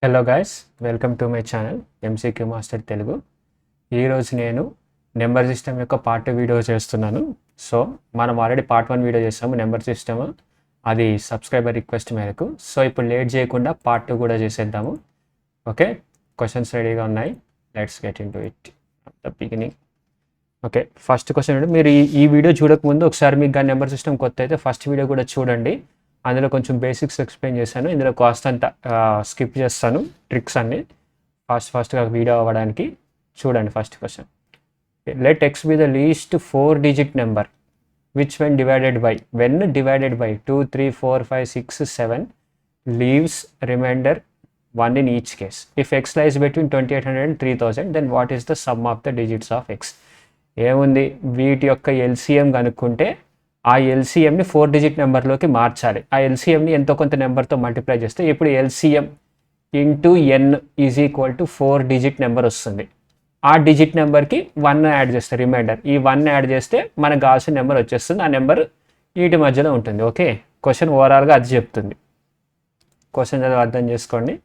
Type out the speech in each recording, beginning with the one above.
Hello guys, welcome to my channel MCQ master Telugu. ఈరోజు నేను number system యొక్క part 2 video చేస్తున్నాను. సో మనం ఆల్రెడీ పార్ట్ 1 వీడియో చేసాము నెంబర్ సిస్టమ్, అది సబ్స్క్రైబర్ రిక్వెస్ట్ మేరకు. సో ఇప్పుడు లేట్ చేయకుండా పార్ట్ 2 కూడా చేసేద్దాము. ఓకే, క్వశ్చన్స్ రెడీగా ఉన్నాయి. Let's get in to it the beginning. Okay, first question. మీరు ఈ వీడియో చూడకముందు ఒకసారి మీకు కానీ నెంబర్ సిస్టమ్ కొత్త అయితే ఫస్ట్ వీడియో కూడా చూడండి. అందులో కొంచెం బేసిక్స్ ఎక్స్ప్లెయిన్ చేశాను. ఇందులో కాస్ట్ అంతా స్కిప్ చేస్తాను, ట్రిక్స్ అన్ని ఫాస్ట్గా వీడియో అవ్వడానికి. చూడండి first question. Let x be the least 4-digit number which when divided by 2, 3, 4, 5, 6, 7 leaves remainder 1 in each case. If x lies between 2800 and 3000, then what is the sum of the digits of x? ఏముంది, వీటి యొక్క LCM కనుక్కుంటే ఆ ఎల్సిఎంని 4-digit నెంబర్లోకి మార్చాలి. ఆ ఎల్సిఎంని ఎంతో కొంత నెంబర్తో మల్టిప్లై చేస్తే ఇప్పుడు LCM into N is equal to 4-digit number వస్తుంది. ఆ డిజిట్ నెంబర్కి 1 యాడ్ చేస్తే రిమైండర్, ఈ 1 యాడ్ చేస్తే మనకు కావాల్సిన నెంబర్ వచ్చేస్తుంది. ఆ నెంబర్ వీటి మధ్యలో ఉంటుంది. ఓకే, క్వశ్చన్ ఓవరాల్గా అది చెప్తుంది. క్వశ్చన్ చదివి అర్థం చేసుకోండి.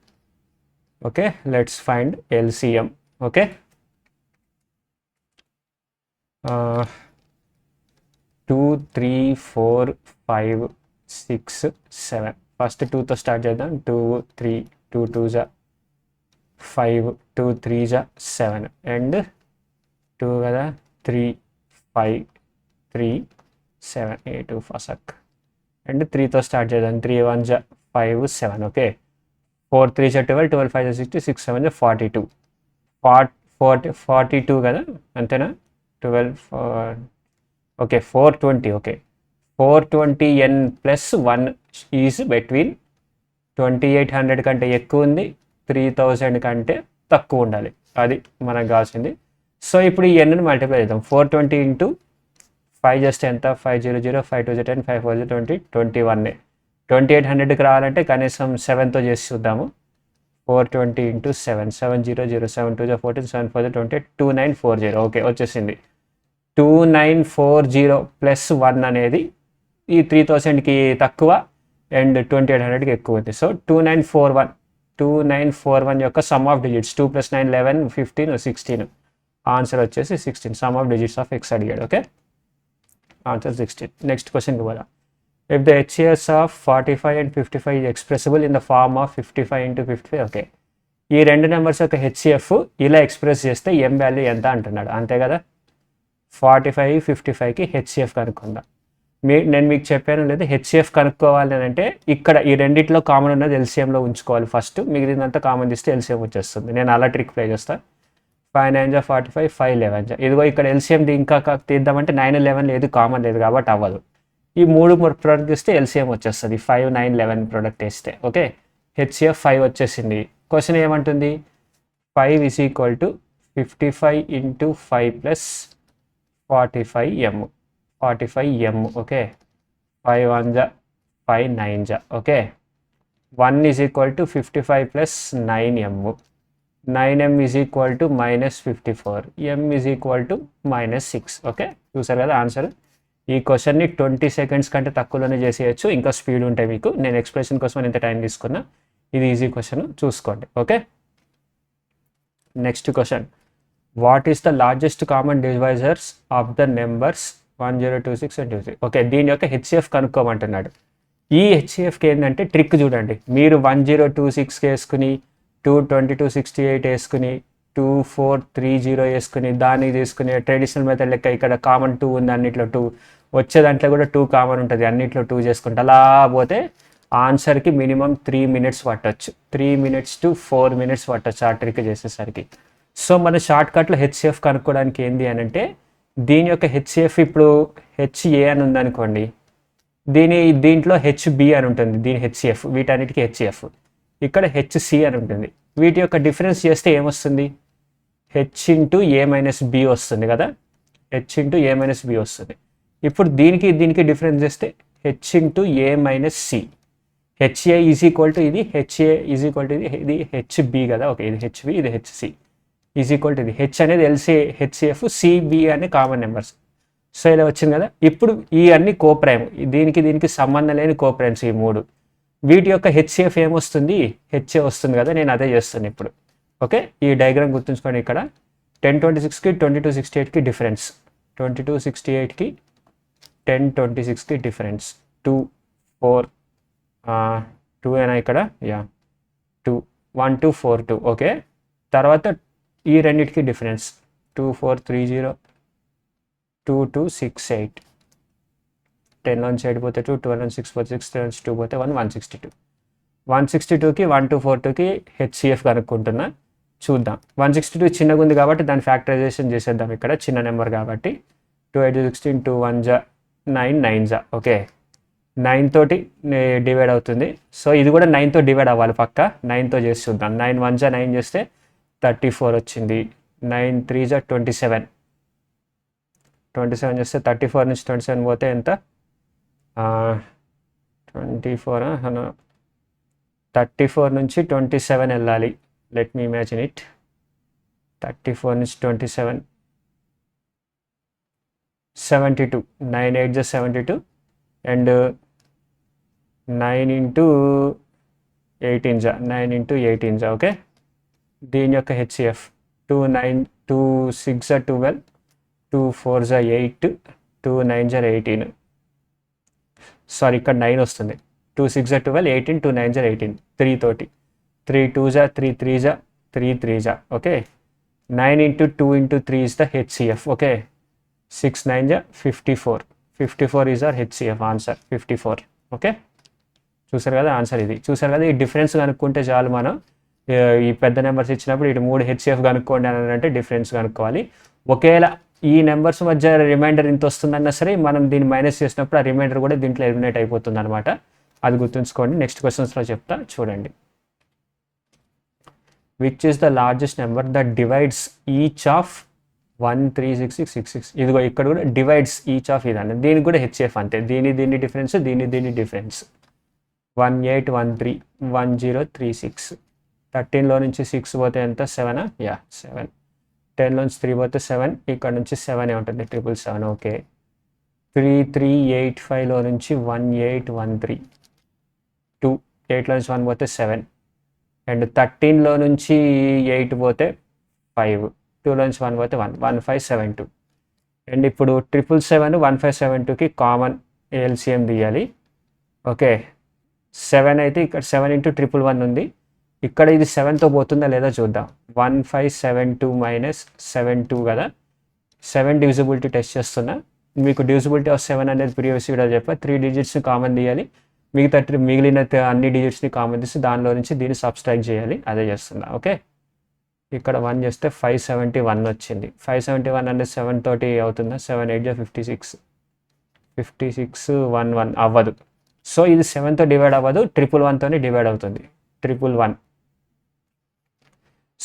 Okay, let's find LCM. Okay, 2, 3, 4, 5, 6, 7. First 2తో స్టార్ట్ చేద్దాం. 2, 3, 2 2s 5, 2 3s 7 అండ్ 2 కదా, 3 5 3 7 8 ఫసక్ అండ్ 3తో స్టార్ట్ చేద్దాం. 3 1s 5 7. Okay, 4 3s 12, 12 5s 60, 6 7s 42. 42 కదా, అంతేనా? 12 okay, 420. Okay, 420n plus 1 is between 2800 కంటే ఎక్కువ ఉంది, 3000 కంటే తక్కువ ఉండాలి. అది మనకు కావాల్సింది. సో ఇప్పుడు ఈ ఎన్ని మల్టిప్లై చేద్దాం. 420 ఇంటూ 5 చేస్తే ఎంత? 500, 5 2 10, 5 4 20, 21. 2800కి రావాలంటే కనీసం 7తో చేసి చూద్దాము. 420 ఇంటూ 7, 700, 7 2 14, 7 4 20, 2940. ఓకే, వచ్చేసింది. 2940 ప్లస్ 1 అనేది ఈ 3000కి తక్కువ అండ్ 2800కి ఎక్కువ ఉంది. సో 2941 యొక్క సమ్ ఆఫ్ డిజిట్స్ 2 + 9 11 15 16. ఆన్సర్ వచ్చేసి 16. Sum of digits of x అడిగాడు. Okay, answer 16. నెక్స్ట్ క్వశ్చన్కి పోదాం. If the HCF of 45 and 55 is expressible in the form of 55 into 55. Okay, ఈ రెండు నెంబర్స్ యొక్క హెచ్సిఎఫ్ ఇలా ఎక్స్ప్రెస్ చేస్తే ఎం వాల్యూ ఎంత అంటున్నాడు, అంతే కదా. 45 55కి హెచ్సిఎఫ్ కనుక్కుందాం. నేను మీకు చెప్పాను లేదా, హెచ్సిఎఫ్ కనుక్కోవాలి అని అంటే ఇక్కడ ఈ రెండిట్లో కామన్ ఉన్నది ఎల్సిఎంలో ఉంచుకోవాలి ఫస్ట్. మిగిలినంతా కామన్ తీస్తే ఎల్సిఎం వచ్చేస్తుంది. నేను అలా ట్రిక్ ప్లే చేస్తాను. 5 9 45, 5 11. ఇదిగో ఇక్కడ ఎల్సిఎం ఇంకా తీద్దామంటే 9 11 లేదు, కామన్ లేదు కాబట్టి అవ్వదు. ఈ 3 ప్రోడక్ట్ ఇస్తే ఎల్సిఎం వచ్చేస్తుంది. 5 9 11 ప్రోడక్ట్ వేస్తే. ఓకే, హెచ్సిఎఫ్ 5 వచ్చేసింది. క్వశ్చన్ ఏమంటుంది? 5 = 55 into 5 plus 45m. Okay, 5 1s 5 9s. Okay, 1 = 55 plus 9m. 9m = -54. m = -6. Okay, చూసారు కదా ఆన్సర్. ఈ క్వశ్చన్ని 20 seconds కంటే తక్కువలోనే చేసేయచ్చు. ఇంకా స్పీడ్ ఉంటాయి మీకు. నేను ఎక్స్ప్రెషన్ కోసం ఇంత టైం తీసుకున్నా. ఇది ఈజీ క్వశ్చన్, చూసుకోండి. Okay, next question. What is the largest common divisors of the numbers 1026 and 23? Okay, దీని యొక్క హెచ్సిఎఫ్ కనుక్కోమంటున్నాడు. ఈ హెచ్సిఎఫ్కి ఏంటంటే ట్రిక్ చూడండి. మీరు 1026 వేసుకుని 222 68 వేసుకుని 2430 వేసుకుని దాన్ని తీసుకుని ట్రెడిషనల్ మెథడ్ లెక్క ఇక్కడ కామన్ 2 ఉంది, అన్నిట్లో 2 వచ్చే దాంట్లో కూడా 2 కామన్ ఉంటుంది, అన్నిట్లో 2 చేసుకుంటే అలా పోతే ఆన్సర్కి మినిమం 3 minutes పట్టచ్చు. 3 minutes to 4 minutes పట్టచ్చు ఆ ట్రిక్ చేసేసరికి. సో మన షార్ట్కట్లో హెచ్సిఎఫ్ కనుక్కోవడానికి ఏంటి అని అంటే, దీని యొక్క హెచ్సిఎఫ్ ఇప్పుడు హెచ్ఏ అని ఉందనుకోండి, దీంట్లో హెచ్బి అని ఉంటుంది. దీని హెచ్సిఎఫ్, వీటన్నిటికీ హెచ్సిఎఫ్. ఇక్కడ హెచ్సి అని ఉంటుంది. వీటి యొక్క డిఫరెన్స్ చేస్తే ఏమొస్తుంది? H into A minus B వస్తుంది కదా, H into A minus B వస్తుంది. ఇప్పుడు దీనికి డిఫరెన్స్ చేస్తే H into A minus C. HA is equal to ఇది, హెచ్ఏ ఈజ్ ఈక్వల్ టు ఇది హెచ్బి కదా. ఓకే, ఇది హెచ్బి, ఇది హెచ్సి ఈజ్ ఈక్వల్ టు ఇది. హెచ్ అనేది హెచ్సిఎఫ్, సిబి అనే కామన్ నెంబర్స్. సో ఇలా వచ్చింది కదా. ఇప్పుడు ఈ అన్ని కోప్రైమ్, దీనికి సంబంధం లేని కోప్రైమ్స్ ఈ 3. వీటి యొక్క హెచ్సిఎఫ్ ఏమొస్తుంది, హెచ్ఏ వస్తుంది కదా, నేను అదే చేస్తాను ఇప్పుడు. ఓకే, ఈ డయాగ్రామ్ గుర్తుంచుకోండి. ఇక్కడ 1026కి 2268కి డిఫరెన్స్, 2268కి 1026కి డిఫరెన్స్ 2 4 2 అయినా ఇక్కడ, యా 2 1 2 4 2. ఓకే, తర్వాత ఈ రెండింటికి డిఫరెన్స్ 2430 2268. 10 నుంచి 8 పోతే 2, 12 నుంచి 6 పోతే 6, 10 నుంచి 2 పోతే 1, 162. 162కి 1242కి హెచ్సిఎఫ్ కనుక్కుంటున్నా, చూద్దాం. 162 చిన్నగా ఉంది కాబట్టి దాని ఫ్యాక్టరైజేషన్ చేసేద్దాం. ఇక్కడ చిన్న నెంబర్ కాబట్టి 2 8 16 2 1 జా 9 9 జా. ఓకే, 9 తోటి డివైడ్ అవుతుంది. సో ఇది కూడా 9తో డివైడ్ అవ్వాలి పక్క. 9తో చేసి చూద్దాం. 9 1 జా 9 చేస్తే 34 వచ్చింది. 9 3 జా 27. 27 చేస్తే 34 నుంచి 27 పోతే ఎంత, 24. 34 నుంచి 27 వెళ్ళాలి. Let me imagine it. 34 నుంచి 27 72. 9 8 జా 72 అండ్ 9 ఇంటూ 18 జా 9 ఇంటూ 18 జా. ఓకే, దీని యొక్క హెచ్సిఎఫ్ 2 9 2 6 జా 12, 2 4 జా 8, 2 9 జా 18. సారీ, ఇక్కడ 9 వస్తుంది. 2 6 జా 12, 18, 2 9 జా 18. 3 తోటి 3 2 జా 3 3 జా 3 3 జా. Okay, 9 into 2 into 3 is the HCF. Okay, 6 9 జా 54. 54 is our HCF answer 54. Okay, చూసారు కదా ఆన్సర్ ఇది. చూసారు కదా, ఈ డిఫరెన్స్ కనుక్కుంటే చాలు. మనం ఈ పెద్ద నెంబర్స్ ఇచ్చినప్పుడు ఇటు 3 హెచ్సిఎఫ్ కనుక్కోండి అని అంటే డిఫరెన్స్ కనుక్కోవాలి. ఒకవేళ ఈ నెంబర్స్ మధ్య రిమైండర్ ఇంత వస్తుందన్నా సరే, మనం దీన్ని మైనస్ చేసినప్పుడు ఆ రిమైండర్ కూడా దీంట్లో ఎలిమినేట్ అయిపోతుంది అనమాట. అది గుర్తుంచుకోండి. నెక్స్ట్ క్వశ్చన్స్లో చెప్తా, చూడండి. Which is the largest number that divides each of 1 3 6 6 6 6. ఇదిగో ఇక్కడ కూడా డివైడ్స్ ఈచ్ ఆఫ్ ఇది అన్నది. దీనికి కూడా హెచ్సిఎఫ్ అంతే. దీని డిఫరెన్స్, దీని డిఫరెన్స్ 1813 1036. 13లో నుంచి 6 పోతే ఎంత, 7. యా 7. 10 నుంచి 3 పోతే 7, ఇక్కడ నుంచి 7 ఉంటుంది, 777. ఓకే, 3385లో నుంచి 1813 2, 8లో నుంచి 1 పోతే 7 అండ్ 13లో నుంచి 8 పోతే 5, 2లో నుంచి 1 పోతే 1, 1572. అండ్ ఇప్పుడు 777 1572కి కామన్ ఎల్సిఎం తీయాలి. ఓకే, 7 అయితే ఇక్కడ 7 ఇంటూ 111 ఉంది. ఇక్కడ ఇది 7తో పోతుందా లేదా చూద్దాం. 1572 మైనస్ 72 కదా. 7 డివిజిబిలిటీ టెస్ట్ చేస్తున్నా. మీకు డివిజిబిలిటీ ఆఫ్ 7 అనేది ప్రీవియస్ వీడియో చెప్పా. 3 డిజిట్స్ని కామన్ తీయాలి, మిగిలిన అన్ని డిజిట్స్ని కామన్ తీసి దానిలో నుంచి దీన్ని సబ్స్ట్రాక్ట్ చేయాలి. అదే చేస్తున్నా. ఓకే, ఇక్కడ 1 చేస్తే 571 వచ్చింది. 571 అనేది 7 తోటి అవుతుందా, 7 8 జా 56, 56 1 1 అవ్వదు. సో ఇది 7తో డివైడ్ అవ్వదు, 111తోనే డివైడ్ అవుతుంది. 111.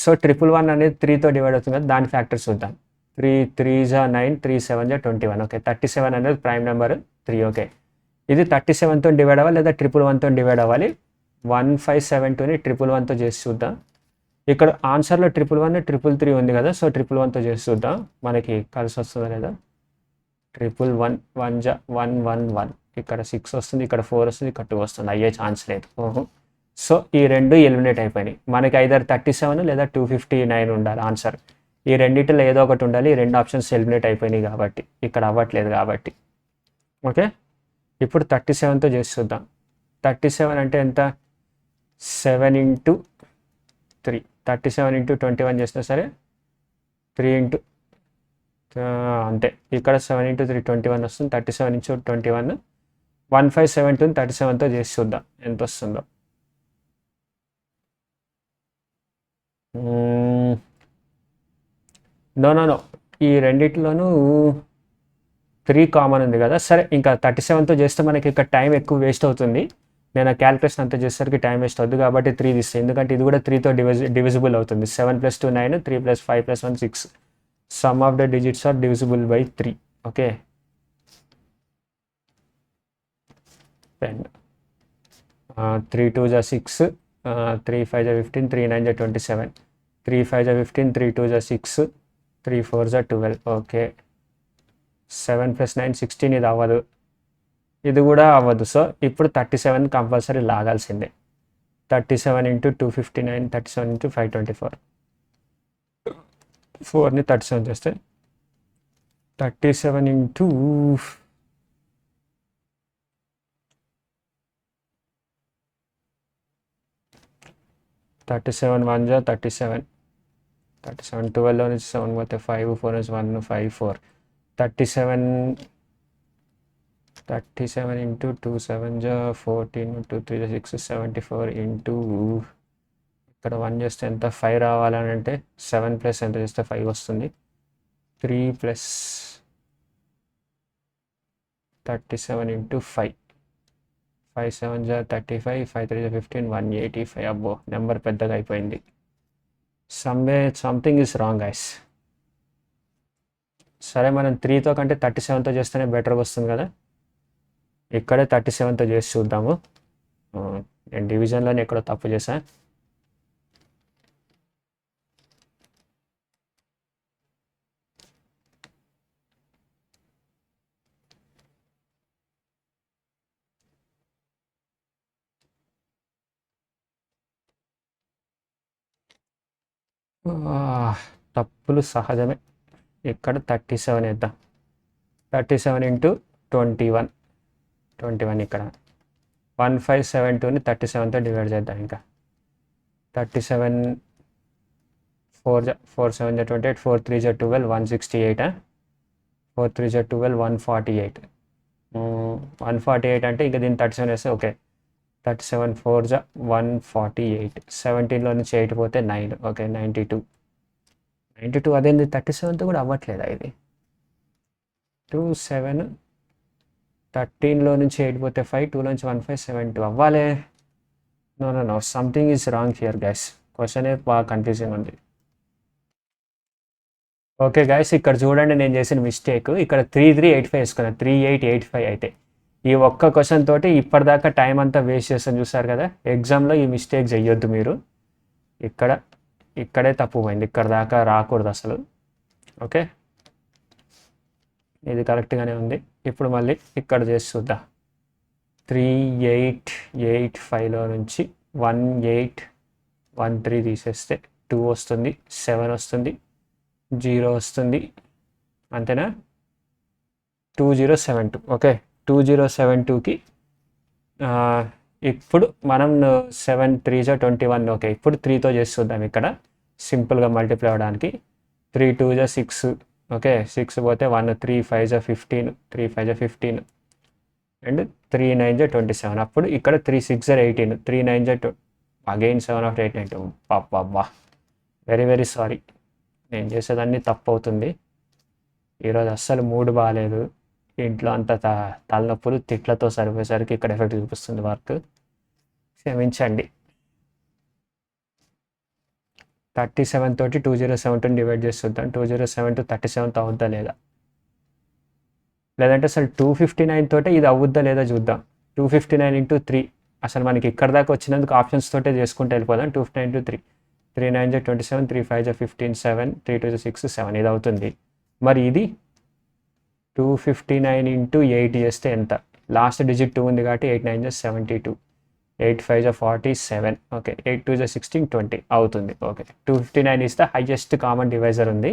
సో 111 అనేది 3తో డివైడ్ అవుతుంది కదా, దాని ఫ్యాక్టర్స్ చూద్దాం. 3 3 జా 9, 3 7 జా 21. ఓకే, 37 అనేది ప్రైమ్ నెంబర్ 3. ఓకే, ఇది 37తో డివైడ్ అవ్వాలి లేదా 111తో డివైడ్ అవ్వాలి. 1572ని 111తో చేసి చూద్దాం. ఇక్కడ ఆన్సర్లో 111 333 ఉంది కదా, సో 111తో చేసి చూద్దాం మనకి కలిసి వస్తుందా లేదా. 111 1 జా 1 1 1, ఇక్కడ 6 వస్తుంది, ఇక్కడ 4 వస్తుంది, ఇక్కడ 2 వస్తుంది. అయ్యే ఛాన్స్ లేదు. సో ఈ రెండు ఎలిమినేట్ అయిపోయినాయి. మనకి ఐదర్ 37 లేదా 259 ఉండాలి ఆన్సర్. ఈ రెండింటిలో ఏదో ఒకటి ఉండాలి. ఈ రెండు ఆప్షన్స్ ఎలిమినేట్ అయిపోయినాయి కాబట్టి, ఇక్కడ అవ్వట్లేదు కాబట్టి. ఓకే, ఇప్పుడు 37తో చేసి చూద్దాం. 37 అంటే ఎంత, 7 ఇంటూ 3. 37 ఇంటూ 21 చేసినా సరే 3 ఇంటూ అంతే. ఇక్కడ 7 ఇంటూ 3 21 వస్తుంది. 37 ఇంటూ 21 1572 37తో చేసి చూద్దాం ఎంత వస్తుందో. నో ఈ రెండిట్లోనూ 3 కామన్ ఉంది కదా. సరే, ఇంకా 37తో చేస్తే మనకి ఇక్కడ టైం ఎక్కువ వేస్ట్ అవుతుంది. నేను ఆ క్యాలిక్యులేషన్ అంతా చేసేసరికి టైం వేస్ట్ అవుతుంది కాబట్టి 3 తీస్తాను. ఎందుకంటే ఇది కూడా 3తో డివిజిబుల్ అవుతుంది. 7 + 2 9, 3 + 5 + 1 6. Sum of the digits are divisible by 3. Okay, 3 2 జా 6, 3 5 జా 15, 3 9 జా 27, 3 5 జా 15, 3 2 జా 6, 3 4 జా 12. ఓకే, 7 + 9 16, ఇది అవ్వదు. ఇది కూడా అవ్వదు. సో ఇప్పుడు 37 కంపల్సరీ లాగాల్సిందే. 37 ఇంటూ 259, 37 ఇంటూ 524, 4ని 37 చేస్తే 37 ఇంటూ 37 1 జా 37, 12లో నుంచి 7 పోతే 5, 4 నుంచి 1, 5, 4, 37 ఇంటూ 2 7 జా 14, 2 3 జా 6, 74 ఇంటూ ఇక్కడ 1 చేస్తే ఎంత 5 రావాలని అంటే 7 ప్లస్ ఎంత చేస్తే 5 వస్తుంది. 3 ప్లస్ 37 ఇంటూ 5, 5 7 జా 35, 5 3 జా 15, 185. అబ్బో నెంబర్ పెద్దగా అయిపోయింది. Something is wrong guys. సరే మనం 3తో కంటే 37తో చేస్తేనే బెటర్గా వస్తుంది కదా. ఇక్కడే 37తో చేసి చూద్దాము. నేను డివిజన్లోనే ఎక్కడో తప్పు చేశాను. తప్పులు సహజమే. ఇక్కడ 37 వేద్దాం. 37 ఇంటూ 21, 21 ఇక్కడ 1572ని 37తో డివైడ్ చేద్దాం. ఇంకా 37 4 7 జా 28, 4 3 జా 12, 168, 4 3 జా 12, 148, 148 అంటే ఇంకా దీన్ని 37 వేస్తే ఓకే. 37 4 జా 148, 17లో నుంచి 8 పోతే 9, ఓకే 92. అదేంటి 37తో కూడా అవ్వట్లేదా ఇది? 2 7, 13లో నుంచి 8 పోతే 5, 2లో నుంచి 1 5, 7 2 అవ్వాలే. No something is wrong here guys. Question బాగా కన్ఫ్యూజింగ్ ఉంది. ఓకే గైస్, ఇక్కడ చూడండి నేను చేసిన మిస్టేక్. ఇక్కడ 3385 వేసుకున్నాను, 3885 అయితే ఈ ఒక్క క్వశ్చన్ తోటి ఇప్పటిదాకా టైం అంతా వేస్ట్ చేస్తాను చూసారు కదా. ఎగ్జామ్లో ఈ మిస్టేక్ చెయ్యొద్దు మీరు. ఇక్కడే తప్పు పోయింది, ఇక్కడ దాకా రాకూడదు అసలు. ఓకే, ఇది కరెక్ట్గానే ఉంది. ఇప్పుడు మళ్ళీ ఇక్కడ చేసి చూద్దాం. 3885లో నుంచి 1813 తీసేస్తే 2 వస్తుంది, 7 వస్తుంది, 0 వస్తుంది, అంతేనా? 2072. ఓకే, 2072కి ఇప్పుడు మనం 7 3 జా 21. ఓకే, ఇప్పుడు 3తో చేసి చూద్దాం. ఇక్కడ సింపుల్గా మల్టిప్లై అవ్వడానికి 3 2 జా 6, ఓకే 6 పోతే 1, 3 5 జా 15, 3 5 జా 15 అండ్ 3 9 జా 27. అప్పుడు ఇక్కడ 3 6 జా 18, 3 9 జా అగైన్ 7 after 8 9. బాబా వెరీ సారీ, నేను చేసేదాన్ని తప్పు అవుతుంది. ఈరోజు అస్సలు మూడ్ బాగాలేదు. ఇంట్లో అంత తలనొప్పులు తిట్లతో సరిపోయేసరికి ఇక్కడ ఎఫెక్ట్ చూపిస్తుంది వర్క్. క్షమించండి. 37 తోటి 2072 డివైడ్ చేసి చూద్దాం. 2072 37తో అవుద్దా లేదా, లేదంటే అసలు 259 తోటే ఇది అవుద్దా లేదా చూద్దాం. 259 ఇంటూ 3 అసలు మనకి ఇక్కడ దాకా వచ్చినందుకు ఆప్షన్స్ తోటే చేసుకుంటూ వెళ్ళిపోదాం. 259 ఇంటూ 3, 3 9 జా 27, 3 5 జా 15, 7, 3 2 జా 6, 7 ఇది అవుతుంది. మరి ఇది 259 ఇంటూ 8 చేస్తే ఎంత? లాస్ట్ డిజిట్ 2 ఉంది కాబట్టి 8 9 జా 72, 8 5 జా 47, ఓకే 8 2 జా 16, 20 అవుతుంది. Okay, 259 is the highest common divisor ఉంది.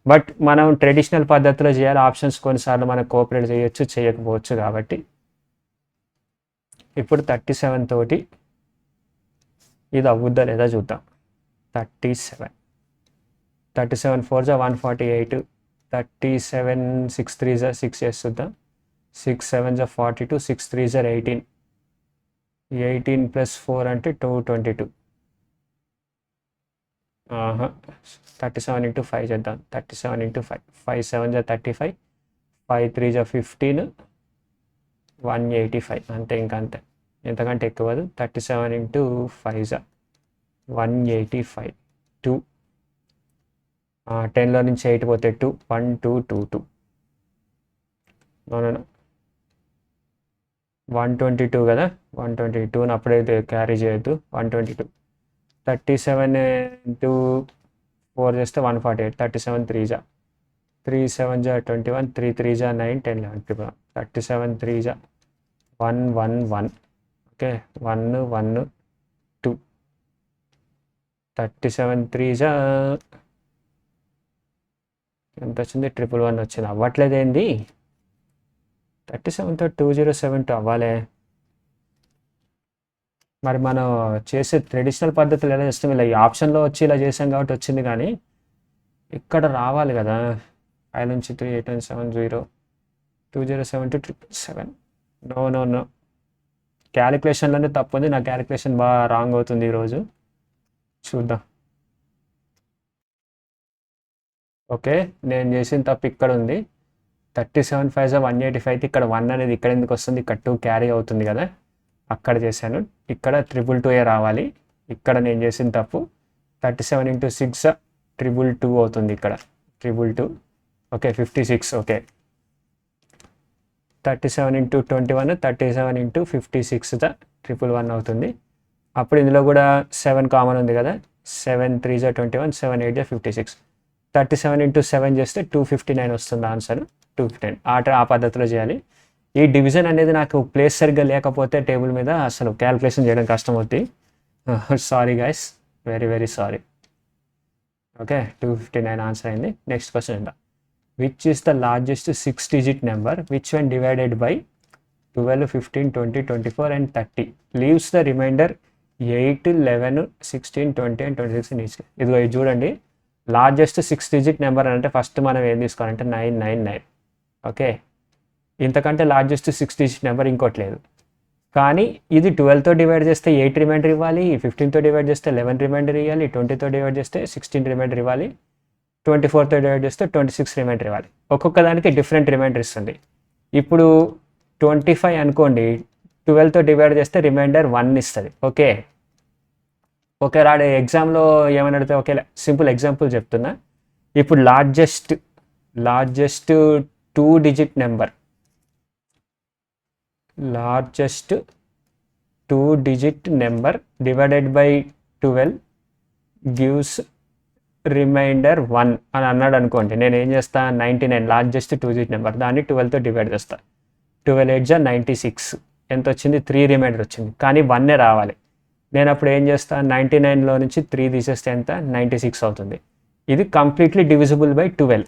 బట్ మనం ట్రెడిషనల్ పద్ధతిలో చేయాలి. ఆప్షన్స్ కొన్నిసార్లు మనం కోఆపరేట్ చేయొచ్చు, చేయకపోవచ్చు. కాబట్టి ఇప్పుడు 37 తోటి ఇది అవుద్దా లేదా చూద్దాం. 37 4 జా 148, 37 6 3 జా 6 చేస్తుందాం. 6 7 జా 42, 6 3 జా 18, 18 ప్లస్ 4 అంటే 222. 37 ఇంటూ 5 చేద్దాం. 37 ఇంటూ 5, 5 7 జా 35, 5 3 జా 15, 185 అంతే. ఇంకా అంతే, ఎంతకంటే ఎక్కువ. 37 ఇంటూ 5 జా 185, 2 10లో నుంచి 8 పోతే 2, 1 2 2 2. 122 కదా, 122ని అప్పుడైతే క్యారీ చేయొద్దు. 122, 37 ఇంటూ 4 చేస్తే 148, 37 3 జా 3 7 జా 21, 3 3 జా 9, 10 11 37 3 జా 1 1 1 ఓకే 1 1 2 37 3 జా ఎంత వచ్చింది 111 వచ్చింది అవ్వట్లేదు ఏంది 37తో 2072 అవ్వాలే మరి మనం చేసే ట్రెడిషనల్ పద్ధతులు ఎలా చేస్తాం ఇలా ఈ ఆప్షన్లో వచ్చి ఇలా చేసాం కాబట్టి వచ్చింది కానీ ఇక్కడ రావాలి కదా 5 నుంచి 3 8 9 7 0 2072 777 నో నో నో క్యాలిక్యులేషన్లోనే తప్పు ఉంది నా క్యాలిక్యులేషన్ బాగా రాంగ్ అవుతుంది ఈరోజు చూద్దాం ఓకే నేను చేసిన తప్పు ఇక్కడ ఉంది 37 5 185 ఇక్కడ 1 అనేది ఇక్కడ ఎందుకు వస్తుంది ఇక్కడ 2 క్యారీ అవుతుంది కదా అక్కడ చేశాను ఇక్కడ 222 రావాలి ఇక్కడ నేను చేసిన తప్పు 37 into 6 222 అవుతుంది ఇక్కడ 222 ఓకే 56 ఓకే 37 into 21 37 into 56 111 అవుతుంది అప్పుడు ఇందులో కూడా 7 కామన్ ఉంది కదా 7 3 21 7 8 56 37 into 7 చేస్తే 259 వస్తుంది ఆన్సర్ 259 ఆ పద్ధతిలో చేయాలి ఈ డివిజన్ అనేది నాకు ప్లేస్ సరిగ్గా లేకపోతే టేబుల్ మీద అసలు క్యాలిక్యులేషన్ చేయడం కష్టం అవుతుంది sorry guys very very sorry okay 259 answer అయింది నెక్స్ట్ క్వశ్చన్ ఉందా which is the largest 6 digit number which one divided by 12 15 20 24 and 30 leaves the remainder 8 11 16 20 and 26 each ఇదిగో ఇది చూడండి లార్జెస్ట్ 6 digit నెంబర్ అంటే ఫస్ట్ మనం ఏం తీసుకోవాలంటే 999 ఓకే ఇంతకంటే లార్జెస్ట్ 6 digit నెంబర్ ఇంకోటి లేదు కానీ ఇది 12తో డివైడ్ చేస్తే 8 రిమైండర్ ఇవ్వాలి 15తో డివైడ్ చేస్తే 11 రిమైండర్ ఇవ్వాలి 20తో డివైడ్ చేస్తే 16 రిమైండర్ ఇవ్వాలి 24తో డివైడ్ చేస్తే 26 రిమైండర్ ఇవ్వాలి ఒక్కొక్క దానికి డిఫరెంట్ రిమైండర్ ఇస్తుంది ఇప్పుడు 25 అనుకోండి 12తో డివైడ్ చేస్తే రిమైండర్ 1 ఇస్తుంది ఓకే ఓకే రాడే ఎగ్జామ్లో ఏమని అడిగితే ఓకే సింపుల్ ఎగ్జాంపుల్ చెప్తున్నా ఇప్పుడు largest 2 digit number largest 2 digit number divided by 12 gives remainder 1 అని అన్నాడు అనుకోండి నేను ఏం చేస్తా 99 లార్జెస్ట్ 2 digit నెంబర్ దాన్ని 12తో డివైడ్ చేస్తా 12 8 96 ఎంత వచ్చింది 3 రిమైండర్ వచ్చింది కానీ 1 రావాలి నేను అప్పుడు ఏం చేస్తా 99లో నుంచి 3 తీసేస్తే ఎంత 96 అవుతుంది ఇది కంప్లీట్లీ డివిజిబుల్ బై 12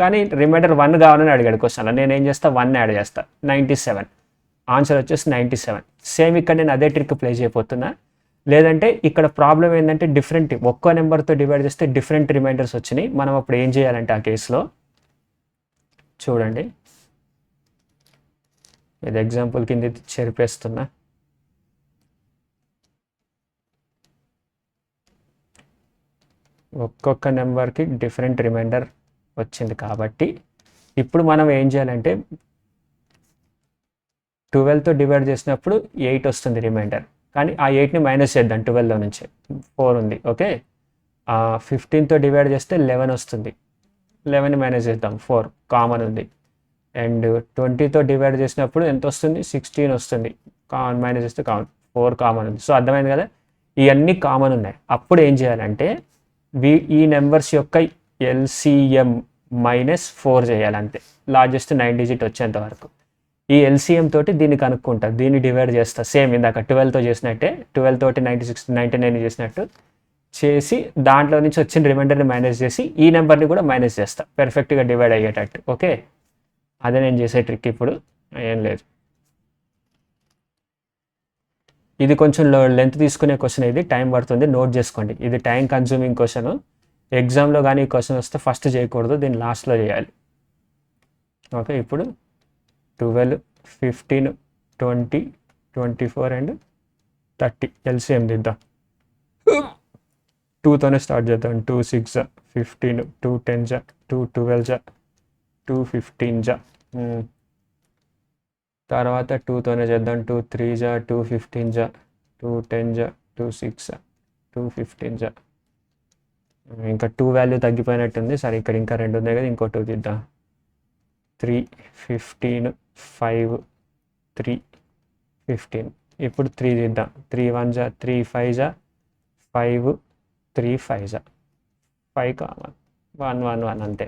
కానీ రిమైండర్ 1 కావాలని అడిగాడు క్వశ్చన్లో నేను ఏం చేస్తా 1 యాడ్ చేస్తా 97 ఆన్సర్ వచ్చేసి 97 సేమ్ ఇక్కడ నేను అదే ట్రిక్ ప్లే చేయబోతున్నా లేదంటే ఇక్కడ ప్రాబ్లం ఏంటంటే డిఫరెంట్ ఒక్కో నెంబర్తో డివైడ్ చేస్తే డిఫరెంట్ రిమైండర్స్ వచ్చినాయి మనం అప్పుడు ఏం చేయాలంటే ఆ కేసులో చూడండి ఇది ఎగ్జాంపుల్ కింద చెరిపేస్తున్నా ఒక్కొక్క నెంబర్కి డిఫరెంట్ రిమైండర్ వచ్చింది కాబట్టి ఇప్పుడు మనం ఏం చేయాలంటే 12తో డివైడ్ చేసినప్పుడు 8 వస్తుంది రిమైండర్ కానీ ఆ 8ని మైనస్ చేద్దాం 12లో నుంచి 4 ఉంది ఓకే 15తో డివైడ్ చేస్తే 11 వస్తుంది 11ని మైనస్ చేద్దాం 4 కామన్ ఉంది అండ్ 20తో డివైడ్ చేసినప్పుడు ఎంత వస్తుంది 16 వస్తుంది కామన్ మైనస్ చేస్తే కామన్ 4 కామన్ ఉంది సో అర్థమైంది కదా ఇవన్నీ కామన్ ఉన్నాయి అప్పుడు ఏం చేయాలంటే ఈ నెంబర్స్ యొక్క ఎల్సిఎం -4 చేయాలి అంతే లార్జెస్ట్ 9 digit వచ్చేంత వరకు ఈ ఎల్సిఎం తోటి దీన్ని కనుక్కుంటా దీన్ని డివైడ్ చేస్తా సేమ్ ఇందాక 12తో చేసినట్టే 12 తోటి 96 99 చేసినట్టు చేసి దాంట్లో నుంచి వచ్చిన రిమైండర్ని మైనస్ చేసి ఈ నెంబర్ని కూడా మైనస్ చేస్తా పర్ఫెక్ట్గా డివైడ్ అయ్యేటట్టు ఓకే అదే నేను చేసే ట్రిక్ ఇప్పుడు ఏం లేదు ఇది కొంచెం లెంత్ తీసుకునే క్వశ్చన్ ఇది టైం పడుతుంది నోట్ చేసుకోండి ఇది టైం కన్జ్యూమింగ్ క్వశ్చన్ ఎగ్జామ్లో కానీ ఈ క్వశ్చన్ వస్తే ఫస్ట్ చేయకూడదు దీన్ని లాస్ట్లో చేయాలి ఓకే ఇప్పుడు 12 15 20 24 అండ్ 30 ఎల్సిఎం దిద్దాం 2తోనే స్టార్ట్ చేద్దాం 2 6 15 2 10 2 12 2 15 తర్వాత 2తోనే చేద్దాం 2 3 2 15 2 10 2 6 2 15 ఇంకా 2 వాల్యూ తగ్గిపోయినట్టుంది సరే ఇక్కడ ఇంకా 2 ఉన్నాయి కదా ఇంకో 2 తీద్దాం 3 15 5 3 15 ఇప్పుడు 3 తీద్దాం 3 1 3 5 5 3 5 5 కామన్ 1 1 1 అంతే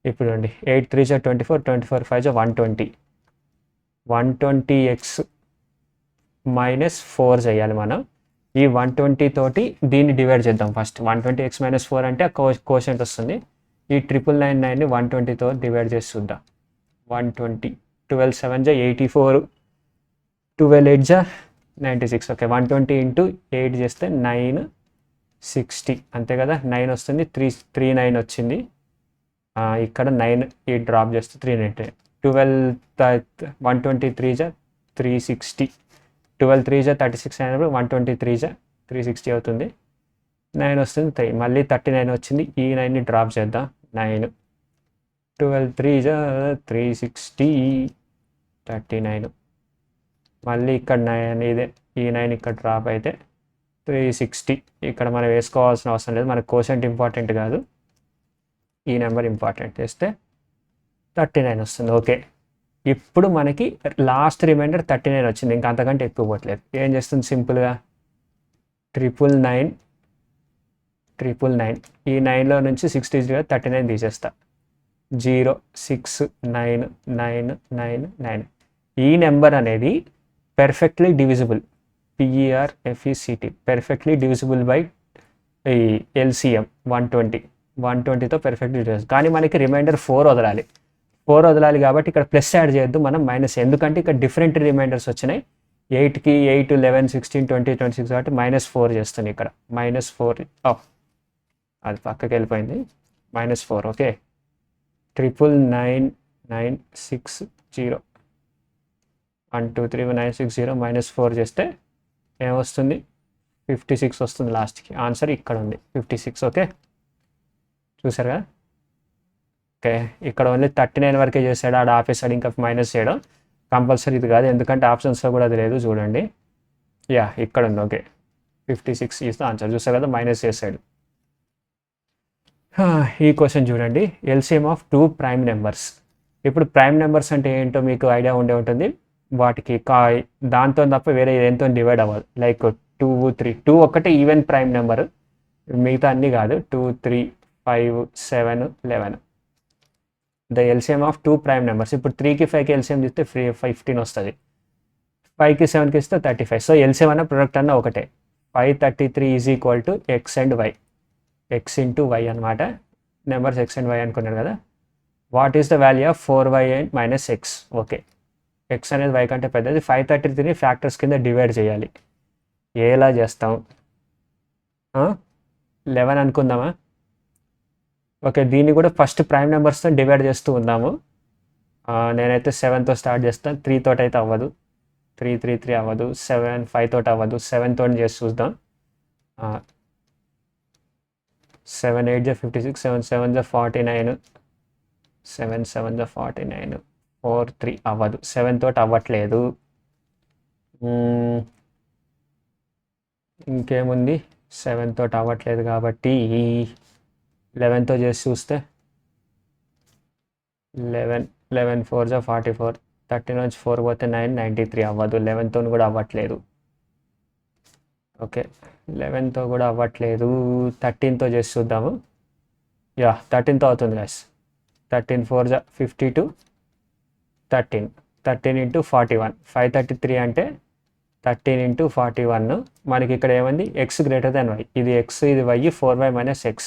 ఇప్పుడు అండి 8 3 24 24 5 120 120x - 4 చేయాలి మనం. ఈ 120 తోటి దీన్ని డివైడ్ చేద్దాం ఫస్ట్. 120x - 4 అంటే కోషెంట్ వస్తుంది. ఈ 999ని 120తో డివైడ్ చేసి చూద్దాం. 120 12 7 84, 12 8 96. ఓకే, 120 ఇంటూ 8 చేస్తే 960 అంతే కదా. 9 వస్తుంది, 39 వచ్చింది. ఇక్కడ 9 ఈ డ్రాప్ చేస్తే 39. 123 360, 12 3 36 అయినప్పుడు 123 360 అవుతుంది. 9 వస్తుంది, 3 మళ్ళీ 39 వచ్చింది. ఈ 9ని డ్రాప్ చేద్దాం. 9 12 3 360 39. మళ్ళీ ఇక్కడ 9 ఇదే, ఈ 9 ఇక్కడ డ్రాప్ అయితే 360. ఇక్కడ మనం వేసుకోవాల్సిన అవసరం లేదు, మనకు కోషెంట్ ఇంపార్టెంట్ కాదు, ఈ నెంబర్ ఇంపార్టెంట్. చేస్తే 39 వస్తుంది. ఓకే, ఇప్పుడు మనకి లాస్ట్ రిమైండర్ 39 వచ్చింది, ఇంకా అంతకంటే ఎక్కువ పోవట్లేదు. ఏం చేస్తుంది సింపుల్గా 999 ఈ 9లో నుంచి 60 39 తీసేస్తా. 0 6 9 9 9 9. ఈ నెంబర్ అనేది perfectly divisible, PERFECT, perfectly divisible by ఈ LCM 120తో పెర్ఫెక్ట్లీ డివిజిబుల్. కానీ మనకి రిమైండర్ 4 వదలాలి. 4 వదలాలి కాబట్టి ఇక్కడ ప్లస్ యాడ్ చేయొద్దు, మనం మైనస్. ఎందుకంటే ఇక్కడ డిఫరెంట్ రిమైండర్స్ వచ్చినాయి. 8కి 8 11 16 20 26 కాబట్టి -4 చేస్తుంది ఇక్కడ. -4 అది పక్కకి వెళ్ళిపోయింది. -4. ఓకే, 99960 1 2 3 960 -4 చేస్తే ఏమొస్తుంది 56 వస్తుంది లాస్ట్కి. ఆన్సర్ ఇక్కడ ఉంది 56. ఓకే, చూసారు కదా. ఓకే, ఇక్కడ ఓన్లీ 39 వరకే చేశాడు, ఆడ ఆపేసాడు, ఇంకా మైనస్ చేయడం కంపల్సరీ ఇది కాదు, ఎందుకంటే ఆప్షన్స్లో కూడా అది లేదు. చూడండి, యా ఇక్కడ ఉంది. Okay, 56 is the answer. చూసారు కదా, మైనస్ చేశాడు. ఈ క్వశ్చన్ చూడండి, LCM ఆఫ్ 2 ప్రైమ్ నెంబర్స్. ఇప్పుడు ప్రైమ్ నెంబర్స్ అంటే ఏంటో మీకు ఐడియా ఉండే ఉంటుంది. వాటికి దాంతో తప్ప వేరే ఎంతో డివైడ్ అవ్వదు. లైక్ 2 3, 2 ఒక్కటే ఈవెన్ ప్రైమ్ నెంబర్, మిగతా అన్నీ కాదు. 2 3 5 7 11. The LCM of 2 prime numbers. ఇప్పుడు 3కి 5కి LCM తీస్తే 15 వస్తుంది. 5కి 7కి ఇస్తే 35. సో LCM అన్న ప్రొడక్ట్ అన్న ఒకటే. 533 is equal to x and y, x into y అనమాట. నెంబర్స్ x అండ్ y అనుకున్నారు కదా. What is the value of 4y minus x? Okay, x అనేది y కంటే పెద్దది. 533ని ఫ్యాక్టర్స్ కింద డివైడ్ చేయాలి. ఎలా చేస్తాం? 11 అనుకుందామా? ఓకే, దీన్ని కూడా ఫస్ట్ ప్రైమ్ నెంబర్స్తో డివైడ్ చేస్తూ ఉందాము. నేనైతే 7తో స్టార్ట్ చేస్తాను. 3 తోటి అయితే అవ్వదు, 3 3 3 అవ్వదు. 7 5 తోటి అవ్వదు, 7 తోటి చేసి చూద్దాం. 7 8 56, 7 7 49, 7 7 49, 4 3 అవ్వదు. 7 తోటి అవ్వట్లేదు. ఇంకేముంది, 7 తోటి అవ్వట్లేదు కాబట్టి 11తో చేసి చూస్తే 11 11 4 44, 13 నుంచి 4 పోతే 9 93 అవ్వదు. 11తో కూడా అవ్వట్లేదు. ఓకే, 11తో కూడా అవ్వట్లేదు. 13తో చేసి చూద్దాము. యా, 13తో అవుతుంది గైస్. 13 4 52, 13 ఇంటూ 41, 533 అంటే 13 ఇంటూ 41. మనకి ఇక్కడ ఏమైంది, x గ్రేటర్ దాన్ y. ఇది x, ఇది y, 4y minus x.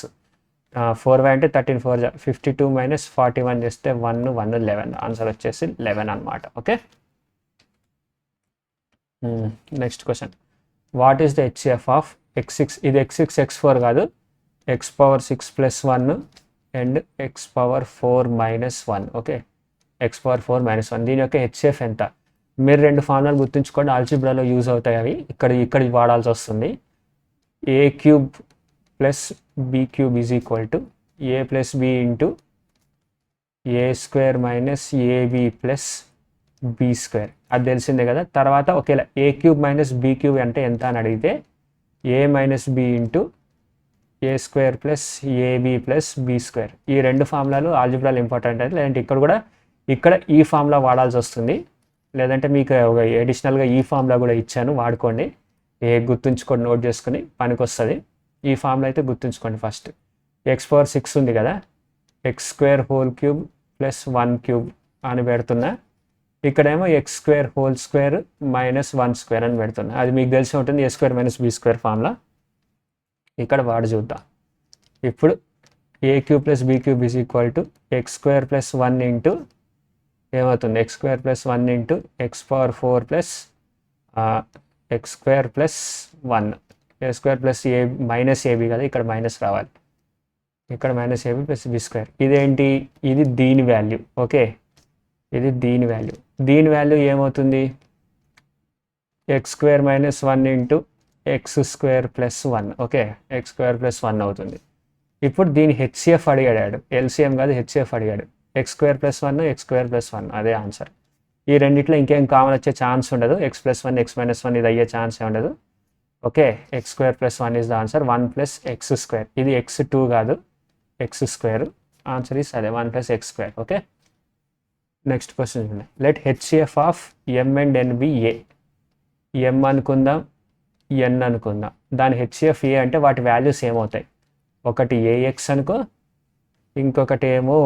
4y అంటే 13 4 52 మైనస్ 41 చేస్తే 1 1 11. ఆన్సర్ వచ్చేసి 11 అనమాట. Okay, next question. What is the HCF of x6? ఇది x6 x4 కాదు, x⁴ 6 + 1 and x⁴ - 1. Okay, x⁴ - 1. దీని యొక్క HCF ఎంత? మీరు 2 ఫార్ములాలు గుర్తుంచుకోండి, ఆల్జీబ్రాలో యూజ్ అవుతాయి అవి. ఇక్కడ వాడాల్సి వస్తుంది. a³ + b³ is equal to a + b into a² - ab + b². అది తెలిసిందే కదా. తర్వాత ఒకేలా a³ - b³ అంటే ఎంత అని అడిగితే a - b into a² + ab + b². ఈ 2 ఫార్ములాలు ఆల్జీబ్రాలో ఇంపార్టెంట్ అయితే, లేదంటే ఇక్కడ ఈ ఫార్ములా వాడాల్సి వస్తుంది. లేదంటే మీకు అడిషనల్గా ఈ ఫార్ములా కూడా ఇచ్చాను, వాడుకోండి. గుర్తుంచుకోండి, నోట్ చేసుకుని పనికి వస్తుంది. ఈ ఫార్ములా అయితే గుర్తుంచుకోండి. ఫస్ట్ x⁴ 6 ఉంది కదా, x² + 1³ అని పెడుతున్నా. ఇక్కడేమో x square whole square minus 1 square అని పెడుతున్నా. అది మీకు తెలిసి ఉంటుంది, a square minus b square formula. ఇక్కడ వాడు చూద్దాం. ఇప్పుడు a cube plus b cube is equal to x square plus 1 into ఏమవుతుంది, x square plus 1 into x power 4 plus x square plus 1, a square plus a minus a b కదా, ఇక్కడ minus రావాలి, ఇక్కడ minus a b plus b square. ఇదేంటి, ఇది దీని value. Okay, ఇది దీని వాల్యూ. దీని వాల్యూ ఏమవుతుంది, x square minus 1 into X square plus 1. Okay, x square plus 1 అవుతుంది. ఇప్పుడు దీని హెచ్సిఎఫ్ అడిగాడు, ఎల్సిఎం కాదు హెచ్సిఎఫ్ అడిగాడు. X square plus 1 X square plus 1 అదే ఆన్సర్. ఈ రెండిట్లో ఇంకేం కామన్ వచ్చే ఛాన్స్ ఉండదు. ఎక్స్ ప్లస్ 1 ఎక్స్ మైనస్ 1 ఇది అయ్యే ఛాన్సే ఉండదు. Okay, x square plus 1 is the answer. 1 plus x square, ఇది ఎక్స్ 2 కాదు ఎక్స్ స్క్వేర్. ఆన్సర్ ఈస్ అదే 1 plus x square. Okay, next question చూడండి. Let HCF of m and n be a. M అనుకుందాం, n అనుకుందాం. దాని HCF ఏ అంటే వాటి values ఏమవుతాయి, ఒకటి ఏఎక్స్ అనుకో, ఇంకొకటి ఏమో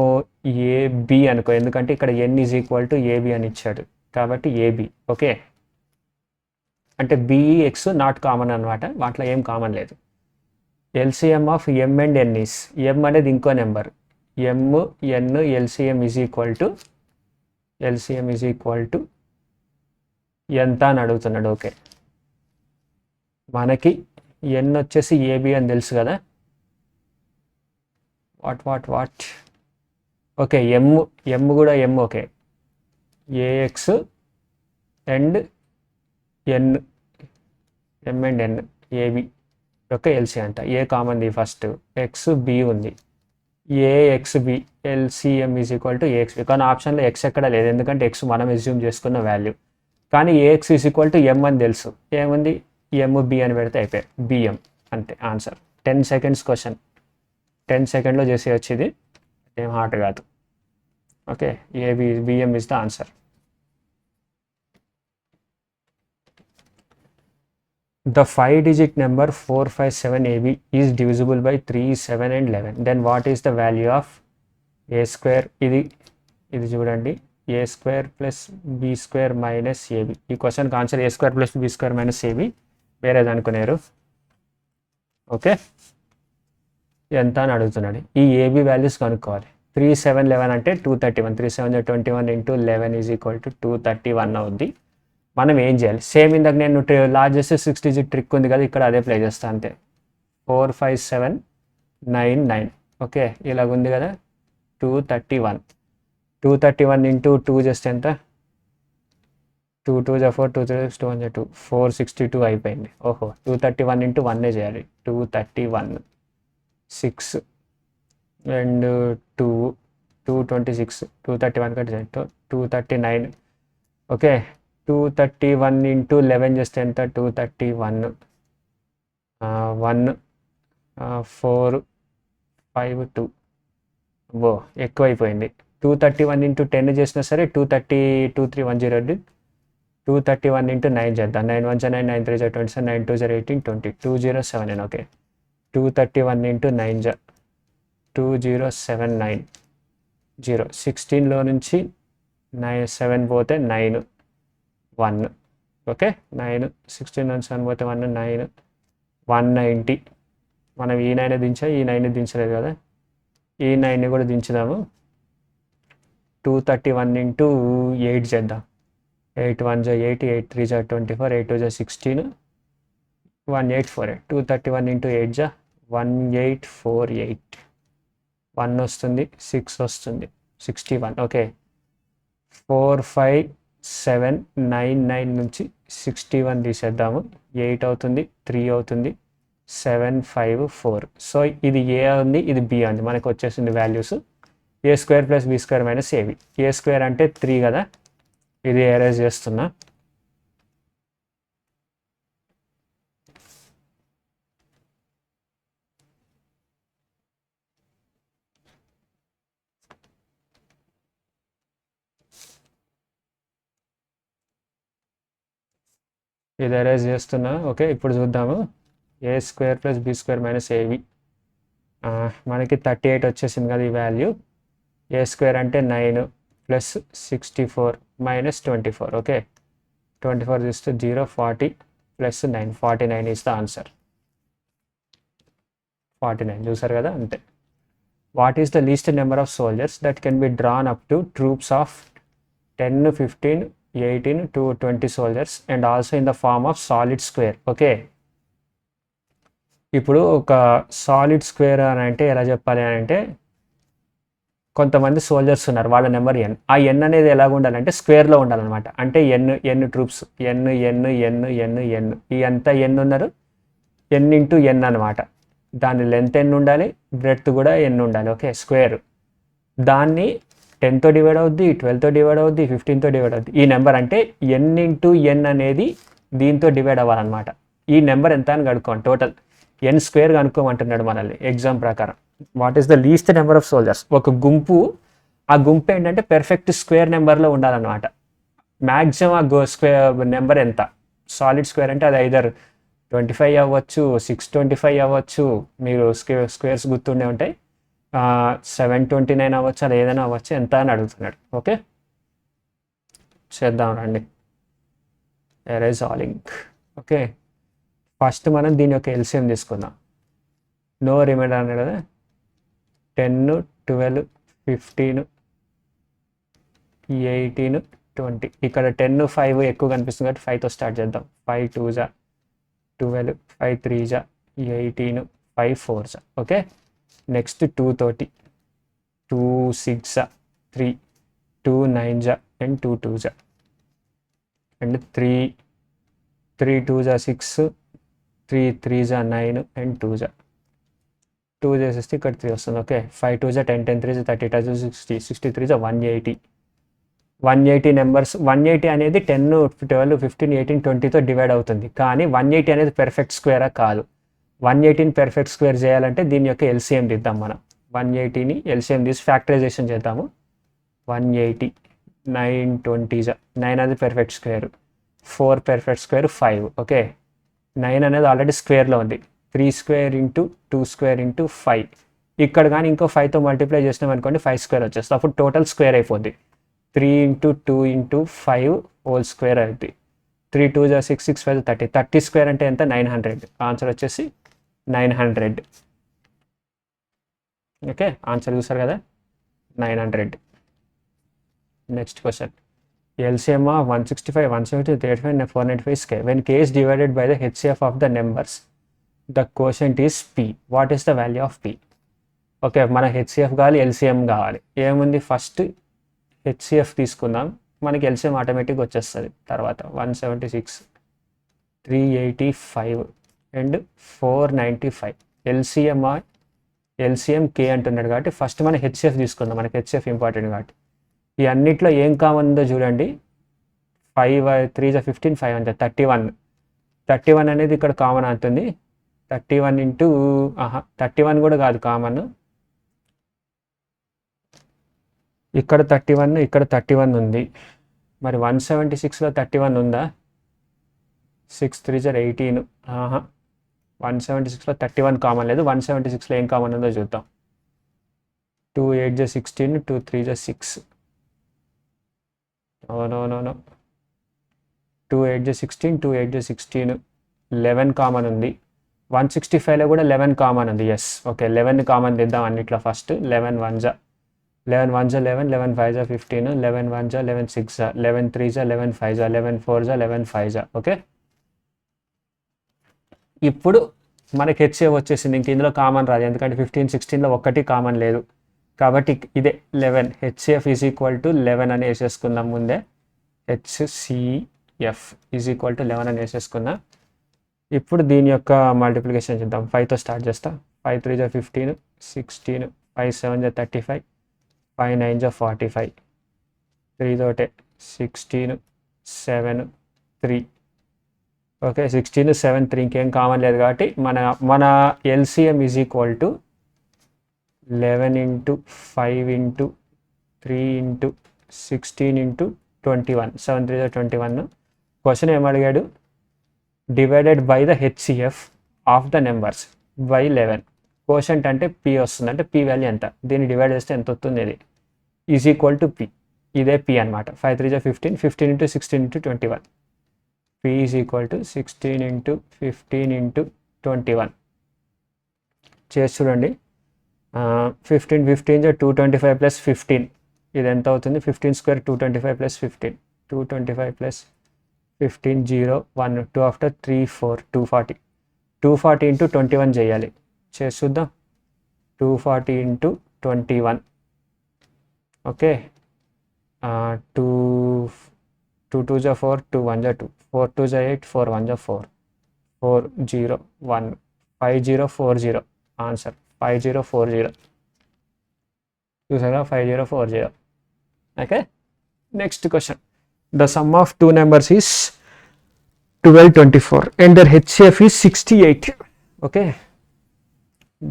ఏబి అనుకో, ఎందుకంటే ఇక్కడ ఎన్ ఈజ్ ఈక్వల్ టు ఏబి అని ఇచ్చాడు కాబట్టి ఏబి. ఓకే, అంటే బిఈఎక్స్ నాట్ కామన్ అనమాట, వాటిలో ఏం కామన్ లేదు. LCM of m and n is, m అనేది ఇంకో number, m n LCM is equal to ఎంత అని అడుగుతున్నాడు. ఓకే, మనకి ఎన్ వచ్చేసి ఏబి అని తెలుసు కదా. వాట్ ఓకే, ఎమ్ కూడా m. Okay, a x and n, m and n a b యొక్క ఎల్సి అంట. ఏ కామన్ది ఫస్ట్, ఎక్స్ బి ఉంది, a x b LCM is equal to a x b. కానీ ఆప్షన్లో ఎక్స్ ఎక్కడ లేదు, ఎందుకంటే ఎక్స్ మనం ఎస్యూమ్ చేసుకున్న వాల్యూ. కానీ ఏఎక్స్ ఈజ్ ఈక్వల్ టు ఎం అని తెలుసు, ఏముంది ఎమ్ బి అని పెడితే అయిపోయాయి, బిఎం అంతే ఆన్సర్. 10 సెకండ్స్ క్వశ్చన్, 10 సెకండ్లో చేసేయచ్చు, ఇది ఏం హార్డ్ కాదు. Okay, BM is the answer. The 5-digit number 457AB is divisible by 3, 7 and 11. Then what is the value of a square? ఇది చూడండి, a square plus b square minus a b. ఈ క్వశ్చన్కి answer a square plus b square minus a b, వేరేది అనుకున్నారు. Okay, ఎంత అని అడుగుతున్నాడు. ఈ ఏబి వాల్యూస్ కనుక్కోవాలి. 3, 7, 11 అంటే 231. 3, 7, 21 ఇంటూ 11 ఈజ్ ఈక్వల్ టు 231 అవుద్ది. మనం ఏం చేయాలి, సేమ్ ఇందాక నేను లార్జెస్ట్ 6 డిజిట్ ట్రిక్ ఉంది కదా, ఇక్కడ అదే ప్లే చేస్తాను అంతే. 4, 5, 7, 9, 9. ఓకే, ఇలాగ ఉంది కదా. 231 ఇంటూ 2 జస్ట్ ఎంత, 2 2 4, 2 3 2 1 2, 462 అయిపోయింది. ఓహో, 231 ఇంటూ 1 చేయాలి. 231 6 అండ్ 2 226, 231 కంటే 239. ఓకే, 231 ఇంటూ 11 చేస్తే ఎంత, 231 1 4 5 2. ఓ ఎక్కువైపోయింది. 231 ఇంటూ 10 చేసినా సరే 230 231 ఇంటూ 9 చేద్దాం. 9 1 9 9 3 27 9 2 18 20 207. Okay, 231 into 9 2079 0. 16లో నుంచి 7 పోతే 9 1. ఓకే, 9 16 నుంచి 7 పోతే 1 9 190. మనం ఈ 9 దించాం, ఈ 9 దించలేదు కదా, ఈ 9ని కూడా దించుదాము. 231 ఇంటూ 8 చేద్దాం. 8 1 8, 8 3 24, 8 2 16, 1848. 231 ఇంటూ 8 1848. 1 వస్తుంది, 6 వస్తుంది, 61. ఓకే, 4 5 7 9 9 నుంచి 61 తీసేద్దాము. 8 అవుతుంది, 3 అవుతుంది, 7 5 4. సో ఇది ఏ ఉంది, ఇది బి ఉంది. మనకు వచ్చేసింది values. A square plus b square minus a b. A square అంటే 3 కదా, ఇది ఎరేజ్ చేస్తున్నా. ఇది ఎరేజ్ చేస్తున్నా. ఓకే, ఇప్పుడు చూద్దాము. A square plus b square minus a b, మనకి 38 వచ్చేసింది కదా ఈ వాల్యూ. ఏ స్క్వేర్ అంటే 9 plus 64 minus 24. Okay, 24 is to 0, 40 plus 9, 49 is the answer. 49 చూసారు కదా అంతే. What is the least number of soldiers that can be drawn up to troops of 10, 15, 18 to 20 soldiers and also in the form of solid square. Okay, ఇప్పుడు ఒక solid square అని అంటే ఎలా చెప్పాలి అని అంటే, కొంతమంది సోల్జర్స్ ఉన్నారు, వాళ్ళ నెంబర్ ఎన్. ఆ ఎన్ అనేది ఎలాగ ఉండాలంటే స్క్వేర్లో ఉండాలన్నమాట. అంటే ఎన్ ట్రూప్స్, ఎన్ ఈ అంతా ఎన్ ఉన్నారు, ఎన్ ఇంటూ ఎన్ అనమాట. దాని లెంత్ ఎన్ ఉండాలి, బ్రెడ్త్ కూడా ఎన్ ఉండాలి. Okay, square. దాన్ని 10తో డివైడ్ అవుద్ది, 12తో డివైడ్ అవుద్ది, 15తో డివైడ్ అవుద్ది. ఈ నెంబర్ అంటే ఎన్ ఇంటూ ఎన్ అనేది దీంతో డివైడ్ అవ్వాలన్నమాట. ఈ నెంబర్ ఎంత అని కనుక్కోండి. టోటల్ ఎన్ స్క్వేర్ కనుక్కోమంటున్నాడు మనల్ని ఎగ్జామ్ ప్రకారం. What is the least number of soldiers? ఒక గుంపు, ఆ గుంపు ఏంటంటే పెర్ఫెక్ట్ స్క్వేర్ నెంబర్లో ఉండాలన్నమాట. మ్యాక్సిమం ఆ స్క్వేర్ నెంబర్ ఎంత? సాలిడ్ స్క్వేర్ అంటే అది ఐదర్ 25 అవ్వచ్చు, 625 అవ్వచ్చు, మీరు స్క్వేర్స్ గుర్తుండే ఉంటాయి, 729 అవ్వచ్చు, అది ఏదైనా అవ్వచ్చు. ఎంత అని అడుగుతున్నాడు. ఓకే, చేద్దాం రండి. ఎరేజ్ ఆల్ ఇంక్. ఓకే, ఫస్ట్ మనం దీని యొక్క ఎల్సిఎం తీసుకుందాం. నో రిమైండర్ అన్నాడు కదా, 10, 12, 15, 18, 20. ఇక్కడ 10, 5 ఎక్కువ కనిపిస్తుంది కాబట్టి 5తో స్టార్ట్ చేద్దాం. 5 2 12, 5 3 18, 5 4. ఓకే, నెక్స్ట్ 2 తోటి 2 6 3, 2 9 అండ్ 2 2 అండ్ 3 2 6, 3 3 9 అండ్ 2 చేసేస్తే ఇక్కడ 3 వస్తుంది. ఓకే, 5 2 10, 10 3 30, 60, 63 180. 180 నెంబర్స్. 180 అనేది 10, 12, 15, 18, 20తో డివైడ్ అవుతుంది. కానీ 180 అనేది పెర్ఫెక్ట్ స్క్వేరా కాదు. 180ని పెర్ఫెక్ట్ స్క్వేర్ చేయాలంటే దీని యొక్క ఎల్సిఎం తీద్దాం మనం. 180ని ఎల్సిఎం తీసి ఫ్యాక్టరైజేషన్ చేద్దాము. 180 9 20, 9 అనేది perfect square, 4 perfect square 5. Okay, 9 అనేది ఆల్రెడీ స్క్వేర్లో ఉంది. 3 స్క్వేర్ ఇంటూ 2 స్క్వేర్ ఇంటూ 5. ఇక్కడ కానీ ఇంకో 5తో మల్టిప్లై చేసినాం అనుకోండి, 5 స్క్వేర్ వచ్చేస్తుంది. అప్పుడు టోటల్ స్క్వేర్ అయిపోద్ది. 3 ఇంటూ 2 ఇంటూ 5 హోల్ స్క్వేర్ అవుతుంది. 3 2 6 6 5 30. 30 స్క్వేర్ అంటే ఎంత? 900. ఆన్సర్ వచ్చేసి 900. ఓకే, ఆన్సర్ చూసారు కదా, 900. Next question. LCM of 165, 170, 385 and 495 is K. When K is divided by the HCF of the numbers, the quotient is P. What is the value of P? Okay, మన HCF కావాలి, LCM కావాలి. ఏముంది, first HCF తీసుకుందాం, మనకి LCM ఆటోమేటిక్గా వచ్చేస్తుంది. తర్వాత 176, 385 and 495. LCM K అంటున్నాడు కాబట్టి ఫస్ట్ మనం HCF తీసుకుందాం. మనకి HCF ఇంపార్టెంట్ కాబట్టి ఈ అన్నిట్లో ఏం కామన్ ఉందో చూడండి. 5 3 15, 5 అంటే 31. 31 అనేది ఇక్కడ కామన్ అవుతుంది. 31 ఇంటూ 31 కూడా కాదు కామన్. ఇక్కడ 31, ఇక్కడ 31 ఉంది. మరి 176లో 31 ఉందా? 6 3 18. 176లో 31 కామన్ లేదు. 176లో ఏం కామన్ ఉందో చూద్దాం. 2 8 16, 2 3 6. నో 2 8 16, 2 8 16, 11 కామన్ ఉంది. 165లో కూడా 11 కామన్ ఉంది. ఎస్, ఓకే, 11 కామన్ తీద్దాం అన్నిట్లో. ఫస్ట్ 11 1 11 1 11, 11 5 15, 11 1 11 6, 11 3 11 5, 11 4 11 5. ఓకే, ఇప్పుడు మనకి HCF వచ్చేసింది. ఇంక ఇందులో కామన్ రాదు, ఎందుకంటే 15 16లో ఒక్కటి కామన్ లేదు కాబట్టి ఇదే 11. HCF ఈజ్ ఈక్వల్ టు 11 అని వేసేసుకుందాం ముందే. HCF ఈజ్ ఈక్వల్ టు 11 అని వేసేసుకుందాం. ఇప్పుడు దీని యొక్క మల్టిప్లికేషన్ చేద్దాం. 5తో స్టార్ట్ చేస్తా. 5 3 15, 16, 5 7 35, 5 9 45, 3 తోటే 16 7 3. ఓకే, 16 7 3 ఇంకేం కామన్ లేదు కాబట్టి మన LCM is equal to 11 into 5 into 3 into 16 into 21. 7 3 21. Question ఏమడిగాడు? Divided by the HCF of the numbers by 11. Quotient అంటే P వస్తుంది, అంటే P వాల్యూ ఎంత, దీన్ని డివైడ్ చేస్తే ఎంత వస్తుంది, ఇది ఈజ్ ఈక్వల్ టు P. ఇదే పి అనమాట. 5 3 జా 15, 15 into 16 into 21. P is equal to 16 into 15 into 21. చేసి చూడండి. 15 15 జా 225 ప్లస్ 15, ఇది ఎంత అవుతుంది? 15 square 225 plus 15, 225 plus 15 0 1 2 after 3 4 240. 240 into 21 చేయాలి. చేసి చూద్దాం. 240 ఇంటూ 21. ఓకే, 2 2 జా 4, 2 1 జా 2, 4 2 జా 8, 4 1 జా 4, 4 0 1 5040. ఆన్సర్ 5040. చూసారా? 5040. Okay, next question. The sum of two numbers is 12 24 and their HCF is 68. Okay,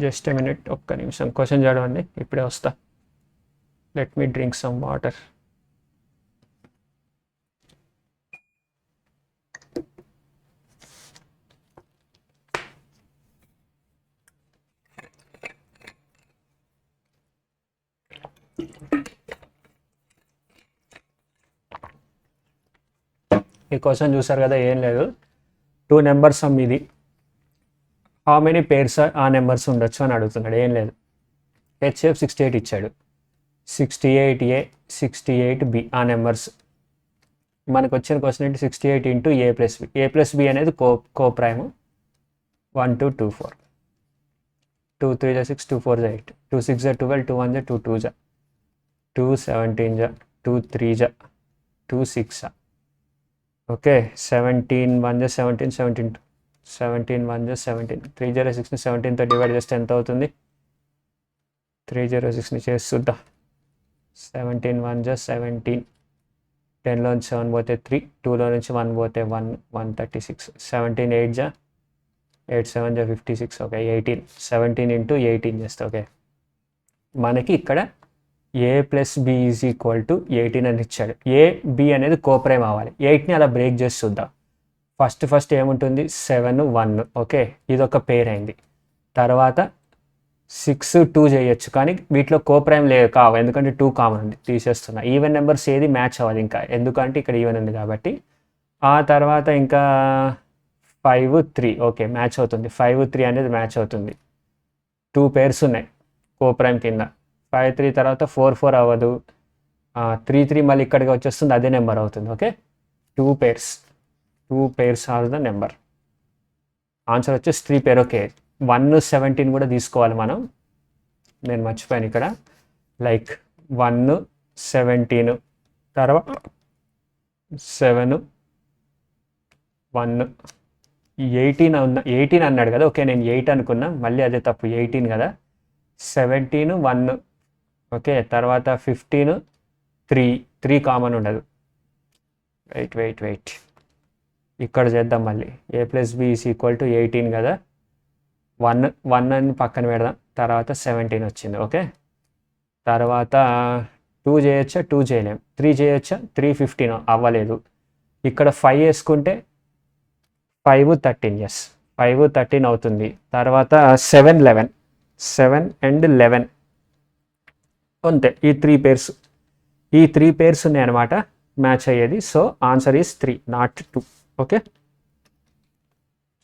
just a minute, ఒక్క నిమిషం. క్వశ్చన్ చదవండి, ఇప్పుడే వస్తా. Let me drink some water. ఈ క్వశ్చన్ చూసారు కదా, ఏం లేదు. టూ నెంబర్స్ సమ్ ఇది. హౌ మెనీ పేర్స్ ఆ నెంబర్స్ ఉండొచ్చు అని అడుగుతున్నాడు. ఏం లేదు, హెచ్సిఎఫ్ 68 ఇచ్చాడు. 68A 68B ఆ నెంబర్స్. మనకు వచ్చిన క్వశ్చన్ ఏంటి? 68 ఇంటూ ఏ ప్లస్ బి. ఏ ప్లస్ బి అనేది కోప్రైమ్. 1 2 2 4, 2 3 జా 6, 2 4 జా 8, 2 6 జా 12, 2 1 జా 2 2 జా 2 17 జా 2 3 జా 2 6 జా. ఓకే, 17 1 జా 17, 17 17 1 జా 17, 3 0 6ని 17తో డివైడ్ చేస్తే ఎంత అవుతుంది? 306ని చేసి చూద్దాం. 17 1 జా 17, 10లో నుంచి 7 పోతే 3, 2లో నుంచి 1 పోతే 1, 136. 17 8 జా 8 7 జా 56. ఓకే, 18. 17 ఇంటూ 18 చేస్తే ఓకే, మనకి ఇక్కడ a plus b is equal to 18 అని ఇచ్చాడు. ఏ బి అనేది కోప్రైమ్ అవ్వాలి. 8ని అలా బ్రేక్ చేసి చూద్దాం. ఫస్ట్ ఏముంటుంది? 7 1. ఓకే, ఇది ఒక పేర్ అయింది. తర్వాత 6 2 చేయొచ్చు, కానీ వీటిలో కోప్రైమ్ కావు, ఎందుకంటే 2 కామన్ ఉంది, తీసేస్తున్నా. ఈవెన్ నెంబర్స్ ఏది మ్యాచ్ అవ్వదు ఇంకా, ఎందుకంటే ఇక్కడ ఈవెన్ ఉంది కాబట్టి. ఆ తర్వాత ఇంకా 5 3. ఓకే, మ్యాచ్ అవుతుంది. 5 3 అనేది మ్యాచ్ అవుతుంది. 2 పేర్స్ ఉన్నాయి కోప్రైమ్ కింద. 5 3 తర్వాత 4 4 అవ్వదు. 3 3 మళ్ళీ ఇక్కడికి వచ్చేస్తుంది, అదే నెంబర్ అవుతుంది. Okay, 2 pairs are the number. Answer వచ్చేసి 3 పేర్. ఓకే, 1 17 కూడా తీసుకోవాలి మనం, నేను మర్చిపోయాను ఇక్కడ. లైక్ 1 17 తర్వాత 7 1 18 అన్నాడు కదా. ఓకే, నేను 8 అనుకున్నా, మళ్ళీ అదే తప్పు, 18 కదా. 17 1. ఓకే, తర్వాత 15 3 కామన్ ఉండదు. వెయిట్ ఇక్కడ చేద్దాం మళ్ళీ. A plus b is equal to 18 కదా. 1 అని పక్కన పెడదాం. తర్వాత 17 వచ్చింది. ఓకే, తర్వాత 2 చేయొచ్చా? 2 చేయలేం. 3 చేయొచ్చా? 3 15 అవ్వలేదు. ఇక్కడ 5 వేసుకుంటే 5 13. ఎస్, 5 13 అవుతుంది. తర్వాత 7 11, 7 and 11 అంతే. ఈ 3 పేర్స్ ఉన్నాయన్నమాట మ్యాచ్ అయ్యేది. So answer is 3 not 2. Okay,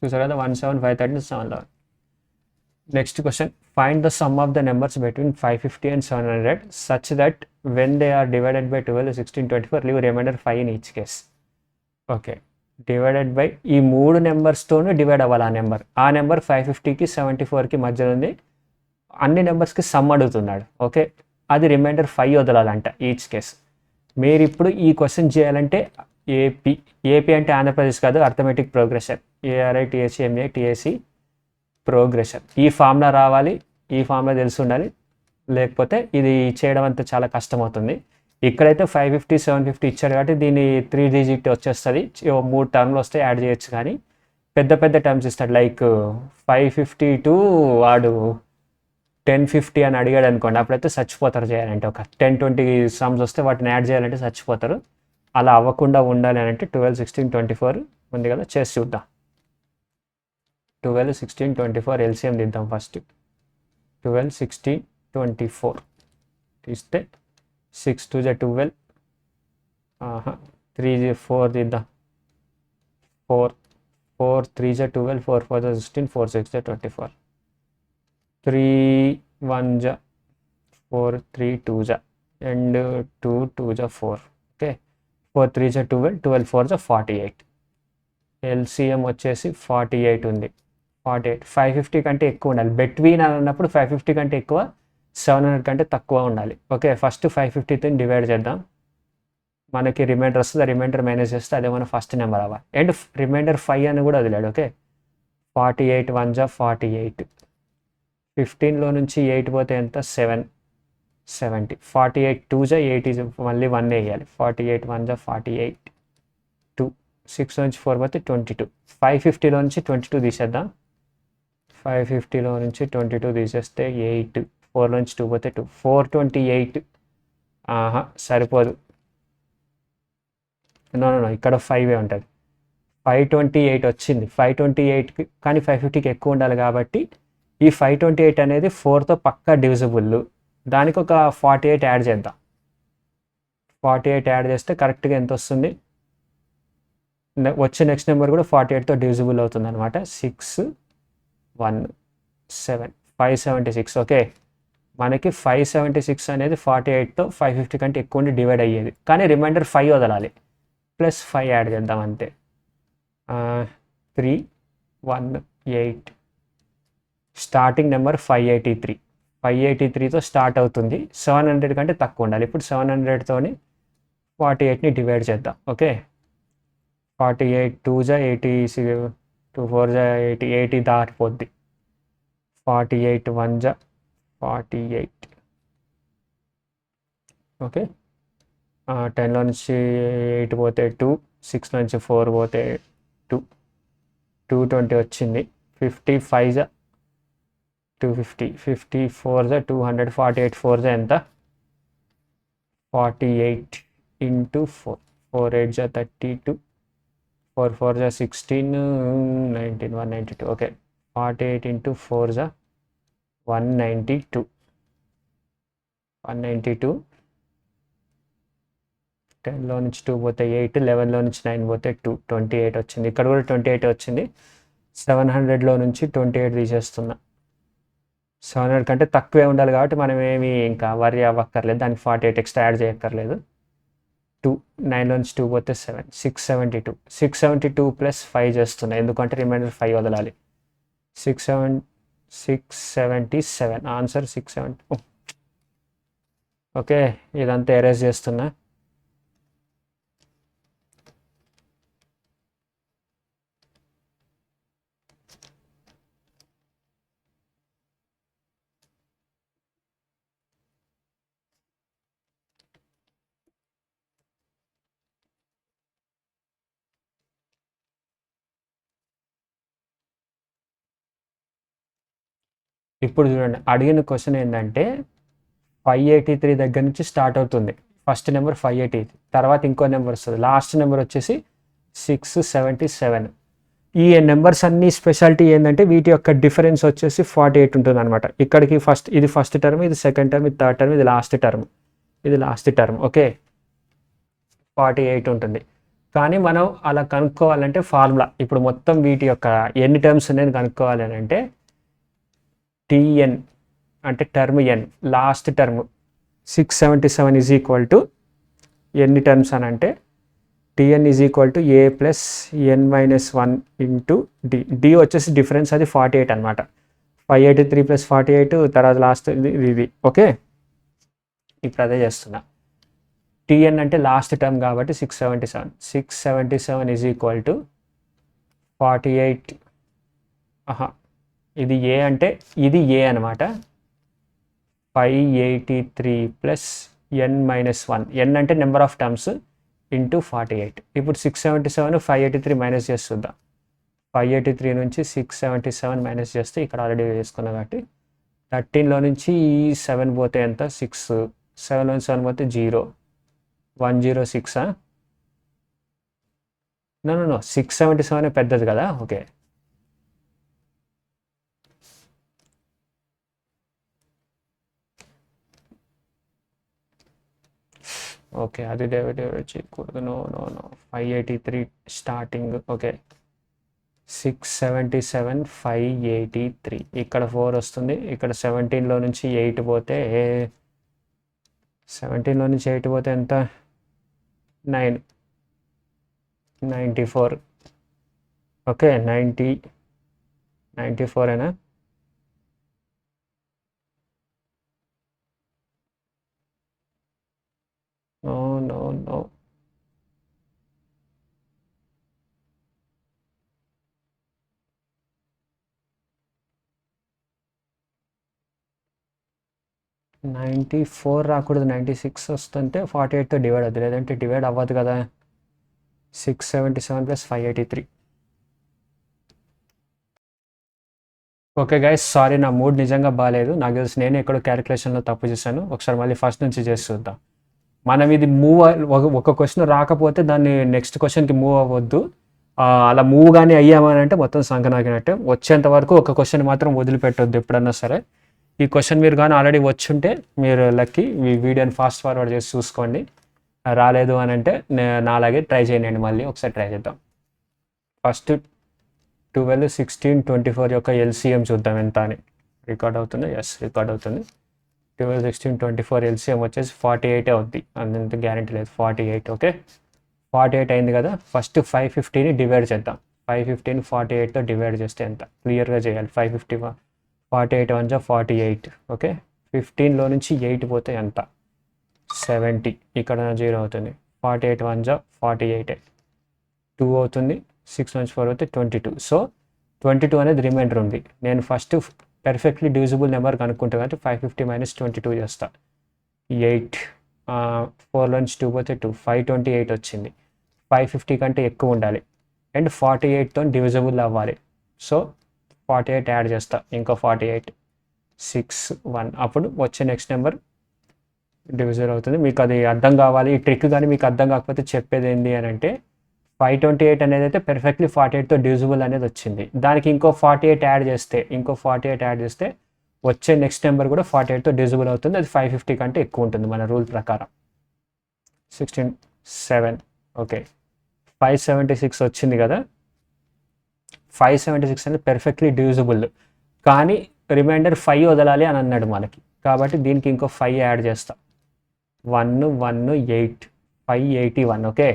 చూసారు కదా, 1 7 5 13 7 11. Next question. Find the sum of the numbers between 550 and 700 such that when they are divided by 12 16 24 leave remainder 5 in each case. Okay, divided by ఈ 3 నెంబర్స్తోనూ divide అవ్వాలి. ఆ number 550కి 74కి మధ్యలో ఉంది. అన్ని నెంబర్స్కి some అడుగుతున్నాడు. ఓకే, అది రిమైండర్ 5 వదలాలంట ఈచ్ కేస్. మీరు ఇప్పుడు ఈ క్వశ్చన్ చేయాలంటే ఏపీ అంటే ఆంధ్రప్రదేశ్ కాదు, అర్థమెటిక్ ప్రోగ్రెషన్. ARITHMATAC progression. ఈ ఫార్ములా రావాలి, ఈ ఫార్ములా తెలిసి ఉండాలి, లేకపోతే ఇది చేయడం అంతా చాలా కష్టమవుతుంది. ఇక్కడైతే 550 750 ఇచ్చాడు కాబట్టి దీన్ని 3 డిజిట్ వచ్చేస్తుంది. 3 టర్మ్లు వస్తే యాడ్ చేయొచ్చు, కానీ పెద్ద టర్మ్స్ ఇస్తాడు. లైక్ 552 వాడు 1050 అని అడిగాడు అనుకోండి, అప్పుడైతే చచ్చిపోతారు. చేయాలంటే ఒక 10 20 సమ్స్ వస్తే వాటిని యాడ్ చేయాలంటే చచ్చిపోతారు. అలా అవ్వకుండా ఉండాలి అని అంటే 12 16 24 ఉంది కదా, చేసి చూద్దాం. 12 16 24 ఎల్సిఎం తీద్దాం ఫస్ట్. 12 16 24 తీస్తే 6 2 12, 3 4 తీద్దాం. 4 4 3 జా 12, 4 4 జా 16, 4 6 జా 24, 3 1 జా 4, 3 2 జా అండ్ 2 2 జా 4. ఓకే, 4 3 జా 12, 12 4 జా 48. ఎల్సిఎం వచ్చేసి 48 ఉంది. 48 550 కంటే ఎక్కువ ఉండాలి. బిట్వీన్ అని అన్నప్పుడు 550 కంటే ఎక్కువ, 700 కంటే తక్కువ ఉండాలి. ఓకే, ఫస్ట్ 550తో డివైడ్ చేద్దాం. మనకి రిమైండర్ వస్తుంది. ఆ రిమైండర్ మైనస్ చేస్తే అదే మన ఫస్ట్ నెంబర్ అవ్వాలి. అండ్ రిమైండర్ 5 అని కూడా వదిలాడు. ఓకే, 48 1 జా 48, 15లో నుంచి 8 పోతే ఎంత 7 70, 48 2 జా 80, మళ్ళీ 1 వేయాలి. 48 1 జా 48, 2 6 నుంచి 4 పోతే 22, 550లో నుంచి 22 తీసేద్దాం. 550లో నుంచి 22 తీసేస్తే 8, 4 నుంచి 2 పోతే 2, 428. సరిపోదు. నో ఇక్కడ 5 ఉంటుంది. 528 వచ్చింది. 528కి కానీ 550కి ఎక్కువ ఉండాలి కాబట్టి ఈ 528 అనేది 4తో పక్కా డివిజిబుల్. దానికి ఒక 48 యాడ్ చేద్దాం. 48 యాడ్ చేస్తే కరెక్ట్గా ఎంత వస్తుంది? వచ్చే నెక్స్ట్ నెంబర్ కూడా 48తో డివిజిబుల్ అవుతుంది అనమాట. 6 1 7 576. ఓకే, మనకి 576 అనేది 48తో 550 కంటే ఎక్కువ ఉండి డివైడ్ అయ్యేది. కానీ రిమైండర్ 5 వదలాలి. ప్లస్ 5 యాడ్ చేద్దాం అంతే. 3 1 8. Starting number 583. 583తో స్టార్ట్ అవుతుంది. 700 కంటే తక్కువ ఉండాలి. ఇప్పుడు 700తోని 48ని డివైడ్ చేద్దాం. ఓకే, 48 2 జా 80, 2 4 జా 80, 80 దాటిపోద్ది. 48 1 జా 48. ఓకే, 10లో నుంచి 8 పోతే 2, 6 నుంచి 4 పోతే 2, 220 వచ్చింది. 55 జా 250, 54 జా 200, 48 4 జా ఎంత 48 ఇంటూ 4, 4 8 జా 32, 4 4 జా 16, 19 192. ఓకే, 48 ఇంటూ 4 జా 192. 10లో నుంచి 2 పోతే 8, 11లో నుంచి 9 పోతే 2, 28 వచ్చింది. ఇక్కడ కూడా 28 వచ్చింది. 700లో నుంచి 28 తీసేస్తున్నా. 700 కంటే తక్కువే ఉండాలి కాబట్టి మనం ఏమి ఇంకా వరి అవ్వక్కర్లేదు. దానికి 48 ఎక్స్ట్రా యాడ్ చేయక్కర్లేదు. 2 9లో నుంచి 2 పోతే 7, 672. 672 ప్లస్ 5 చేస్తున్నా, ఎందుకంటే రిమైండర్ 5 వదలాలి. 677. ఆన్సర్ 670. ఓకే, ఇదంతా ఎరేజ్ చేస్తున్నా. ఇప్పుడు చూడండి, అడిగిన క్వశ్చన్ ఏంటంటే 583 దగ్గర నుంచి స్టార్ట్ అవుతుంది. ఫస్ట్ నెంబర్ 583, తర్వాత ఇంకో నెంబర్ వస్తుంది. లాస్ట్ నెంబర్ వచ్చేసి 677. ఈ నెంబర్స్ అన్ని స్పెషాలిటీ ఏంటంటే వీటి యొక్క డిఫరెన్స్ వచ్చేసి 48 ఉంటుంది అనమాట. ఇక్కడికి ఇది ఫస్ట్ టర్మ్, ఇది సెకండ్ టర్మ్, ఇది థర్డ్ టర్మ్, ఇది లాస్ట్ టర్మ్. ఓకే, 48 ఉంటుంది. కానీ మనం అలా కనుక్కోవాలంటే ఫార్ములా, ఇప్పుడు మొత్తం వీటి యొక్క ఎన్ని టర్మ్స్ ఉన్నాయని కనుక్కోవాలి అని అంటే టిఎన్ అంటే term N, last term 677 is equal to ఎన్ని టర్మ్స్ అని అంటే TN is equal to A plus N minus 1 into D. D వచ్చేసి డిఫరెన్స్, అది 48 అనమాట. 583 ప్లస్ 48, తర్వాత లాస్ట్ ఇది. ఓకే, ఇప్పుడు అదే చేస్తున్నా. టిఎన్ అంటే లాస్ట్ టర్మ్ కాబట్టి 677 ఈజ్ ఈక్వల్ టు 48. ఇది ఏ అంటే ఇది ఏ అనమాట. 583 ప్లస్ ఎన్ మైనస్ 1, ఎన్ అంటే నెంబర్ ఆఫ్ టర్మ్స్, ఇంటూ 48. ఇప్పుడు 677 583 మైనస్ చేసి చూద్దాం. 583 నుంచి 677 మైనస్ చేస్తే ఇక్కడ ఆల్రెడీ వేసుకున్నాం కాబట్టి 13లో నుంచి 7 పోతే ఎంత 6, 7లో నుంచి 7 పోతే 0, 106. నో 677 పెద్దది కదా. ఓకే, ఓకే, అది డివైడ్ చేయకూడదు. No no no 583 starting. Okay, 677 583. ఇక్కడ 4 వస్తుంది. ఇక్కడ 17లో నుంచి 8 పోతే 17లో నుంచి 8 పోతే ఎంత? 9 94. ఓకే, 94ఏనా? నో నో నో 94 రాకూడదు, 96 వస్తుంటే 48తో డివైడ్ అవుతుంది, లేదంటే డివైడ్ అవ్వదు కదా. 677 + 583. ఓకే గైస్, సారీ, నా మూడ్ నిజంగా బాగాలేదు. నాకు తెలిసి నేను ఎక్కడో క్యాలిక్యులేషన్లో తప్పు చేశాను. ఒకసారి మళ్ళీ ఫస్ట్ నుంచి చేసి చూద్దాం. మనం ఇది ఒక క్వశ్చన్ రాకపోతే దాన్ని నెక్స్ట్ క్వశ్చన్కి మూవ్ అవ్వద్దు. అలా మూవ్ కానీ అయ్యామని అంటే మొత్తం సంకనాకినట్టే. వచ్చేంత వరకు ఒక క్వశ్చన్ మాత్రం వదిలిపెట్టొద్దు ఎప్పుడన్నా సరే. ఈ క్వశ్చన్ మీరు కానీ ఆల్రెడీ వచ్చుంటే మీరు లక్కీ, ఈ వీడియోని ఫాస్ట్ ఫార్వర్డ్ చేసి చూసుకోండి. రాలేదు అని అంటే నాలాగే ట్రై చేయండి. మళ్ళీ ఒకసారి ట్రై చేద్దాం. ఫస్ట్ 12, 16, 24 యొక్క ఎల్సిఎం చూద్దాం ఎంత అని. రికార్డ్ అవుతుంది? ఎస్, రికార్డ్ అవుతుంది. 12, 16, 24 ఎల్సిఎం వచ్చేసి 48 అవుద్ది, అంత గ్యారెంటీ లేదు. 48. ఓకే, 48 అయింది కదా. ఫస్ట్ 550ని డివైడ్ చేద్దాం. 550ని 48తో డివైడ్ చేస్తే ఎంత? క్లియర్గా చేయాలి. 550 48 1 జా 48. ఓకే, 15లో నుంచి 8 పోతే ఎంత? 70. ఇక్కడ 0 అవుతుంది. 48 1 జా 48, 2 అవుతుంది. 6 నుంచి 4 అయితే 22. సో 22 అనేది రిమైండర్ ఉంది. నేను ఫస్ట్ పెర్ఫెక్ట్లీ డివిజిబుల్ నెంబర్ కనుక్కుంటా కాబట్టి 550 - 22 చేస్తా. 8. 4లో నుంచి 2 పోతే 2, 528 వచ్చింది. 550 కంటే ఎక్కువ ఉండాలి అండ్ 48తో డివిజిబుల్ అవ్వాలి. సో 48 యాడ్ చేస్తా, ఇంకో 48, 6, 1. అప్పుడు వచ్చే నెక్స్ట్ నెంబర్ డివిజర్ అవుతుంది. మీకు అది అర్థం కావాలి, ఈ ట్రిక్ కానీ మీకు అర్థం కాకపోతే చెప్పేది ఏంటి అని అంటే, 528 అనేది అయితే పెర్ఫెక్ట్లీ 48తో డివిజిబుల్ అనేది వచ్చింది. దానికి ఇంకో 48 యాడ్ చేస్తే వచ్చే నెక్స్ట్ నెంబర్ కూడా 48తో డివిజిబుల్ అవుతుంది. అది 550 కంటే ఎక్కువ ఉంటుంది మన రూల్ ప్రకారం. 16, 7. ఓకే, 576 వచ్చింది కదా. 576 అనేది పెర్ఫెక్ట్లీ డివిజిబుల్, కానీ రిమైండర్ 5 వదలాలి అని అన్నాడు మనకి. కాబట్టి దీనికి ఇంకో 5 యాడ్ చేస్తా. 1, 1, 8, 581. ఓకే,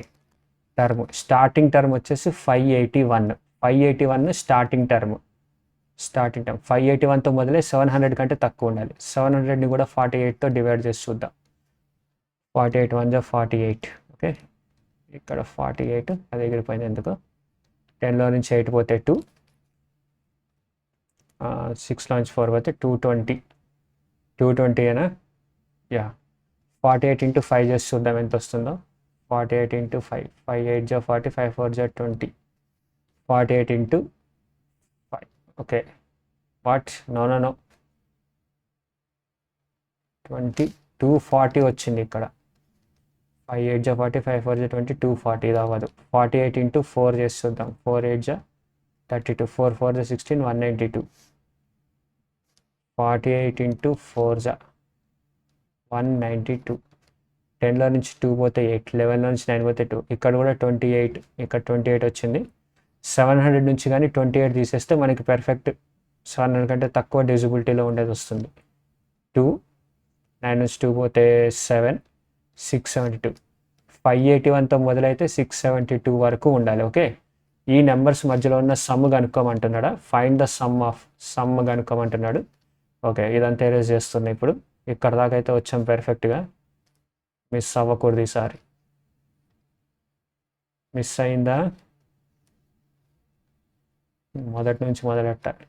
టర్మ్ స్టార్టింగ్ టర్మ్ వచ్చేసి 581 స్టార్టింగ్ టర్మ్. 581తో మొదలై 700 కంటే తక్కువ ఉండాలి. 700ని కూడా 48తో డివైడ్ చేసి చూద్దాం. 48 1 జా 48. ఓకే, ఇక్కడ 48 అది ఎగిరిపోయింది ఎందుకు. 10లో నుంచి 8 పోతే 2, 6లో నుంచి 4 పోతే 220. 220 ఏనా? యా. 48 × 5 చేసి చూద్దాం ఎంత వస్తుందో. 48 × 5, 5 8 జా 40, 5 4 జా 20. 48 × 5. Okay, what? నో 20, 240 వచ్చింది ఇక్కడ. 5 8 జా 40, 5 4 జా 20, 240. ఇది అవ్వదు. 48 × 4 చేసి చూద్దాం. 4 8 జా 32, 4 4 జా 16, 192. 48 × 4 జా 192. 10లో నుంచి 2 పోతే 8, 11లో నుంచి 9 పోతే 2. ఇక్కడ కూడా 28, ఇక్కడ 28 వచ్చింది. 700 నుంచి కానీ 28 తీసేస్తే మనకి పెర్ఫెక్ట్ 700 కంటే తక్కువ డివిజిబిలిటీలో ఉండేది వస్తుంది. 2, 9 నుంచి 2 పోతే 7, 672. 581తో మొదలైతే 672 వరకు ఉండాలి. ఓకే, ఈ నెంబర్స్ మధ్యలో ఉన్న సమ్ కనుక్కోమంటున్నాడా? ఫైండ్ ద సమ్ కనుక్కోమంటున్నాడు. ఓకే, ఇదంతా ఎరేజ్ చేస్తుంది. ఇప్పుడు ఇక్కడ దాకా అయితే వచ్చాం పర్ఫెక్ట్గా. మిస్ అవ్వకూడదు ఈసారి. మిస్ అయిందా? మొదటి నుంచి మొదలెట్టాలి.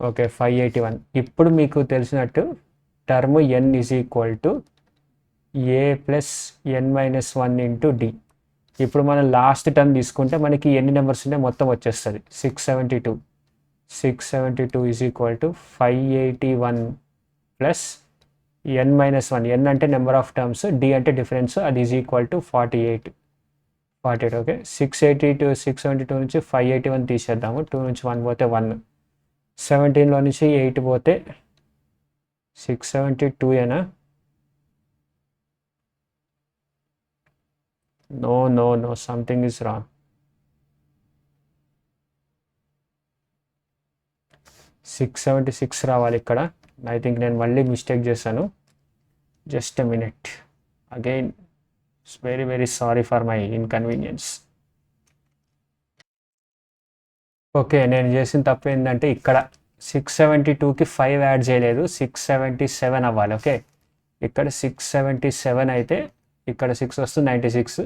ఓకే, 581. ఇప్పుడు మీకు తెలిసినట్టు term n = a + n - 1 × d. ఇప్పుడు మనం లాస్ట్ టర్మ్ తీసుకుంటే మనకి ఎన్ని నెంబర్స్ ఉంటే మొత్తం వచ్చేస్తుంది. 672. 672 = 581 + n - 1. n అంటే నెంబర్ ఆఫ్ టర్మ్స్, d అంటే డిఫరెన్స్, అది = 48. 48 ఓకే. 672 నుంచి 581 తీసేద్దాము. 2 నుంచి 1 పోతే 1, 17లో నుంచి 8 పోతే 672 ఏనా? No something is wrong. 676 రావాలి ఇక్కడ. ఐ థింక్ నేను మళ్ళీ మిస్టేక్ చేశాను. Just a minute again. Very very sorry for my inconvenience. Okay, నేను చేసిన తప్పు ఏంటంటే ఇక్కడ 672కి 5 యాడ్ చేయలేదు, 677 అవ్వాలి. ఓకే, ఇక్కడ 677 అయితే ఇక్కడ 6 వస్తుంది, 96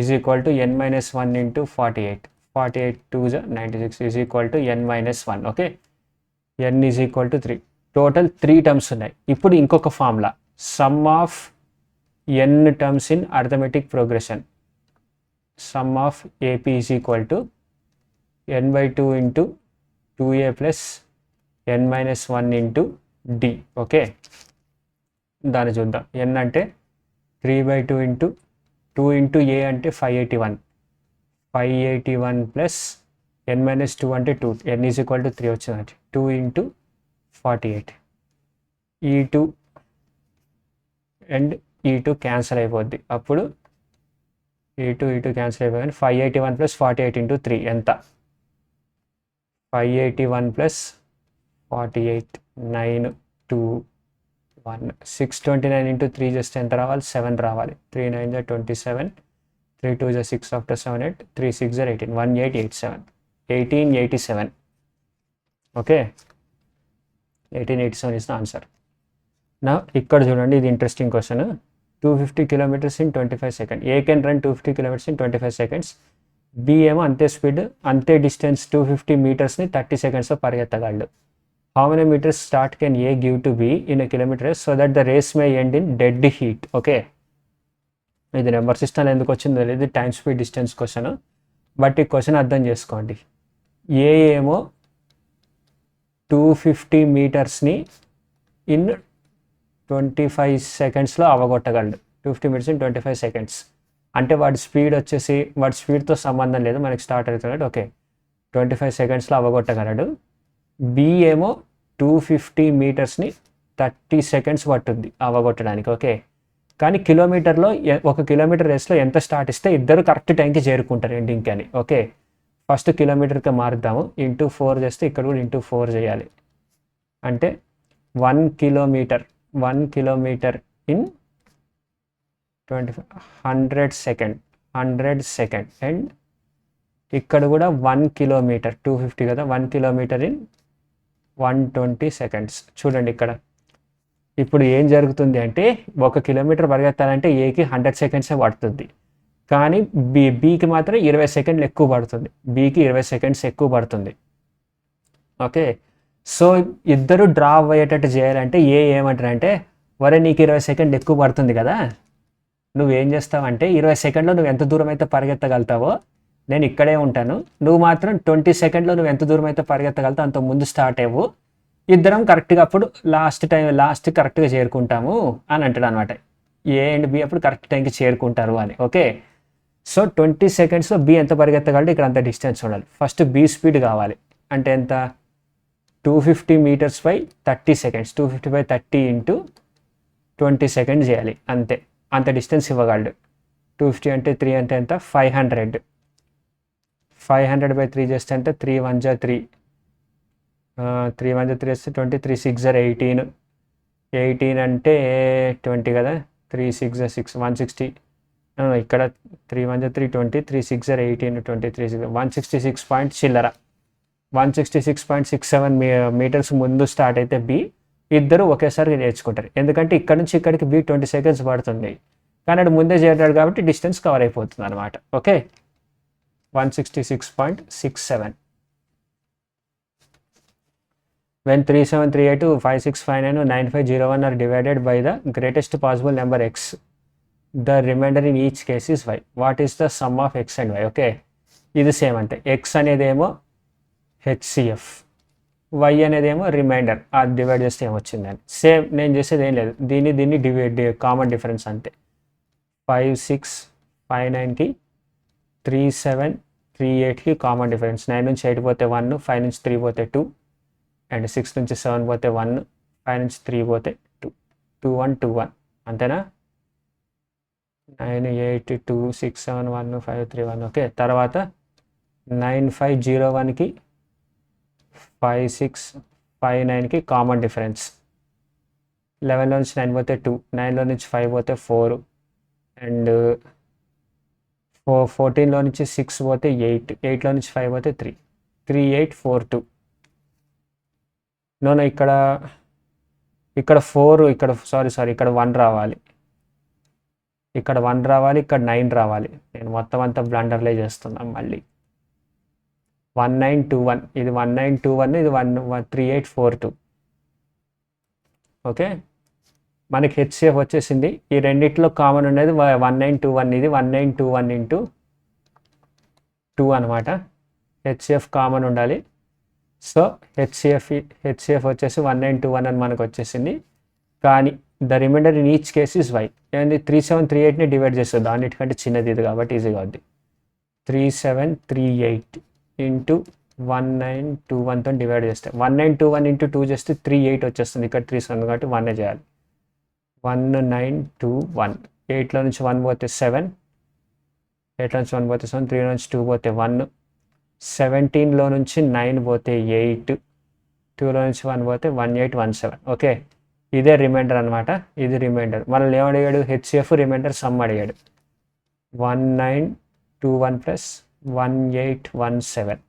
is equal to n-1 into 48. 48 2 96 is equal to n-1. Okay, n is equal to 3. Total 3 terms ఉన్నాయి. ఇప్పుడు ఇంకొక formula, some of n terms in arithmetic progression. Some of AP is equal to n/2 into 2a plus n-1 into d. Okay, దాన్ని చూద్దాం. n అంటే 3/2 into 2 into a అంటే 581. 581 plus n-2 అంటే 2. n is equal to 3 వచ్చిందంటే 2 into 48. E2 and E2 cancel అయిపోద్ది. అప్పుడు E2 cancel అయిపోయింది. 581 plus 48 into 3 ఎంత? 581 ప్లస్ 48 9 2 1. 629 ఇంటూ 3 చేస్తే ఎంత రావాలి? 7 రావాలి. 3 9 27, 3 2 6 after 7 8, 3 6 18, 1887. 1887. Okay, 1887 is the answer. నా ఇక్కడ చూడండి, ఇది interesting question. 250 kilometers in 25 seconds. A can run 250 kilometers in 25 seconds. B ఏమో అంతే స్పీడ్, అంతే డిస్టెన్స్ 250 మీటర్స్ని 30 సెకండ్స్లో పరిగెత్తగలడు. How many metres start can a give to b in a kilometre race so that the race may end in dead heat. Okay, ఇది number system ఎందుకు వచ్చిందో తెలియదు, time speed distance question. But ఈ question అర్థం చేసుకోండి. ఏ ఏమో 250 మీటర్స్ని in 25 సెకండ్స్లో అవగొట్టగలడు. 250 metres in 25 seconds అంటే వాడి స్పీడ్ వచ్చేసి, వాడి స్పీడ్తో సంబంధం లేదు, మనకి స్టార్ట్ అవుతున్నాడు. ఓకే, 25 సెకండ్స్లో అవగొట్టగలడు. బి ఏమో 250 మీటర్స్ని 30 సెకండ్స్ పట్టుద్ది అవగొట్టడానికి. ఓకే, కానీ కిలోమీటర్లో 1 కిలోమీటర్ రేస్లో ఎంత స్టార్ట్ ఇస్తే ఇద్దరు కరెక్ట్ టైంకి చేరుకుంటారు ఎండింగ్కి అని. ఓకే, ఫస్ట్ కిలోమీటర్కి మారుద్దాము. ఇంటూ 4 చేస్తే ఇక్కడ కూడా ఇంటూ 4 చేయాలి. అంటే 1 కిలోమీటర్ ఇన్ 100 సెకండ్ అండ్ ఇక్కడ కూడా 1 కిలోమీటర్ 250 కదా, 1 కిలోమీటర్ ఇన్ 120 సెకండ్స్. చూడండి ఇక్కడ ఇప్పుడు ఏం జరుగుతుంది అంటే 1 కిలోమీటర్ పరిగెత్తాలంటే ఏకి 100 సెకండ్సే పడుతుంది, కానీ బీకి మాత్రం 20 సెకండ్లు ఎక్కువ పడుతుంది. బీకి 20 సెకండ్స్ ఎక్కువ పడుతుంది. ఓకే, సో ఇద్దరు డ్రా అయ్యేటట్టు చేయాలంటే ఏమంటారంటే, వరే నీకు 20 సెకండ్లు ఎక్కువ పడుతుంది కదా, నువ్వేం చేస్తావంటే 20 సెకండ్లో నువ్వు ఎంత దూరం అయితే పరిగెత్తగలుగుతావో నేను ఇక్కడే ఉంటాను, నువ్వు మాత్రం 20 సెకండ్లో నువ్వు ఎంత దూరం అయితే పరిగెత్తగలుగుతావు అంత ముందు స్టార్ట్ అవ్వు, ఇద్దరం కరెక్ట్గా అప్పుడు లాస్ట్ కరెక్ట్గా చేరుకుంటాము అని అంటాడు అనమాట. ఏ అండ్ బి అప్పుడు కరెక్ట్ టైంకి చేరుకుంటారు అని. ఓకే, సో 20 సెకండ్స్లో బి ఎంత పరిగెత్తగలడు, ఇక్కడ అంత డిస్టెన్స్ ఉండాలి. ఫస్ట్ బి స్పీడ్ కావాలి అంటే ఎంత? 250 meters by 30 seconds. 250 by 30 into 20 seconds చేయాలి, అంతే. అంత డిస్టెన్స్ ఇవ్వగలడు. 250 అంటే 3 అంటే ఎంత? 500. 500 బై 3 చేస్తే అంటే 3 1 జా 3, 3 1 జా 3 వస్తే 20, 3 6 జా 18. 18 అంటే 20 కదా, 3 6 జా 6, 160. ఇక్కడ 3 1 జా 3 20, 3 6 జా 18, 20 3 6 166 పాయింట్ చిల్లర. 166.67 మీటర్స్ ముందు స్టార్ట్ అయితే బి, ఇద్దరు ఒకేసారి నేర్చుకుంటారు. ఎందుకంటే ఇక్కడ నుంచి ఇక్కడికి బి 20 సెకండ్స్ పడుతుంది, కానీ అది ముందే చేరాడు కాబట్టి డిస్టెన్స్ కవర్ అయిపోతుంది అనమాట. Okay, 166.67. When 3738 5659 9501 are divided by the greatest possible number x, the remainder in each case is y. What is the sum of x and y? Okay, ఇది సేమ్ అంటే x అనేది ఏమో హెచ్సిఎఫ్, వై అనేది ఏమో reminder. అది divide చేస్తే ఏమొచ్చిందని same. నేను చేసేది ఏం లేదు, దీన్ని కామన్ డిఫరెన్స్ అంతే. 5659కి 3738కి కామన్ డిఫరెన్స్. 9 నుంచి 8 పోతే 1, 5 నుంచి 3 పోతే 2, అండ్ 6 నుంచి 7 పోతే 1, 5 నుంచి 3 పోతే 2, 2 1 2 1 అంతేనా. 9 8 2 6 7 1 5 3 1. ఓకే, తర్వాత 9501కి 5659కి కామన్ డిఫరెన్స్. 11లో నుంచి 9 పోతే 2, 9లో నుంచి 5 పోతే 4, అండ్ 14లో నుంచి 6 పోతే 8, 8లో నుంచి 5 పోతే 3, 3842. నో ఇక్కడ 4, ఇక్కడ సారీ ఇక్కడ 1 రావాలి, ఇక్కడ 1 రావాలి, ఇక్కడ 9 రావాలి. నేను మొత్తం అంతా బ్లండర్లే చేస్తున్నాం మళ్ళీ. 1921, ఇది 1921, ఇది 3842. ఓకే, మనకి హెచ్సిఎఫ్ వచ్చేసింది. ఈ రెండిట్లో కామన్ ఉండేది 1921, ఇది 1921 ఇంటూ 2 అనమాట. హెచ్సిఎఫ్ కామన్ ఉండాలి. సో హెచ్సిఎఫ్ వచ్చేసి 1921 అని మనకు వచ్చేసింది. కానీ the remainder in each case is Y. ఏంది 3738ని డివైడ్ చేస్తుంది, అన్నిటికంటే చిన్నది ఇది కాబట్టి ఈజీగా అవుద్ది. 3738 ఇంటూ 1921తో డివైడ్ చేస్తే 1921 ఇంటూ 2 చేస్తే 38 వచ్చేస్తుంది. ఇక్కడ 3 ఉంది కాబట్టి 1 చేయాలి. 1921, 8లో నుంచి 1 పోతే 7, 8లో నుంచి 1 పోతే 7, 3లో నుంచి 2 పోతే 1, 17లో నుంచి 9 పోతే 8, 2లో నుంచి 1 పోతే 1817. ఓకే, ఇదే రిమైండర్ అనమాట. ఇది రిమైండర్. మనల్ని ఏమడిగాడు? హెచ్సిఎఫ్ రిమైండర్ సమ్ అడిగాడు. 1921 ప్లస్ 1817.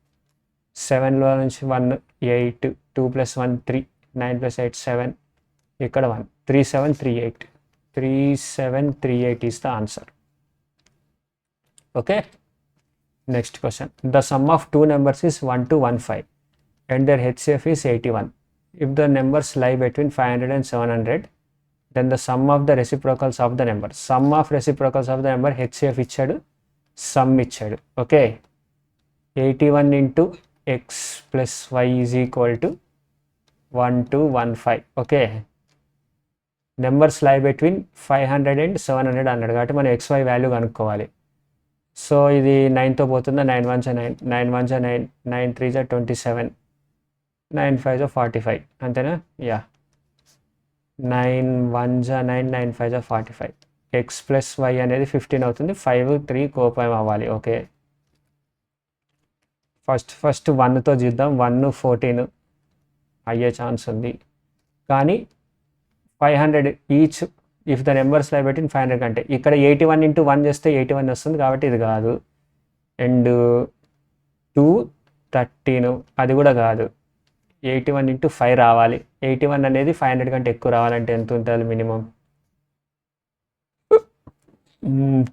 7లో నుంచి 1 8, 2 ప్లస్ 1 3, 9 ప్లస్ 8 7, ఇక్కడ 1, 3738. 3738 is the answer. Okay, next question. The sum of two numbers is 1 to 15 and their HCF is 81. If the numbers lie between 500 and 700, then the sum of the reciprocals of the number. Sum of reciprocals of the number HCF ఇచ్చాడు, sum ఇచ్చాడు. Okay, 81 into x plus y is equal to 1 to 15. Okay, numbers లై between 500 and 700 అన్నాడు కాబట్టి మనం XY value కనుక్కోవాలి. So ఇది 9తో పోతుందా? 9 1 9, 9 1 9, 9 3 27, 9 5 45 అంతేనా? యా, 9 1 9, 9 5 45. x ప్లస్ y అనేది 15 అవుతుంది. 5 3 కోపం అవ్వాలి. ఓకే, ఫస్ట్ 1తో చూద్దాం. 1 14 అయ్యే ఛాన్స్ ఉంది. కానీ 500 ఈచ్ ఇఫ్ ద నెంబర్స్ లై బిట్వీన్ 500 కంటే, ఇక్కడ 81 ఇంటూ 1 చేస్తే 81 వస్తుంది కాబట్టి ఇది కాదు. అండ్ 2 13 అది కూడా కాదు. 81 ఇంటూ 5 రావాలి. 81 అనేది 500 కంటే ఎక్కువ రావాలంటే ఎంత ఉంటుంది మినిమం?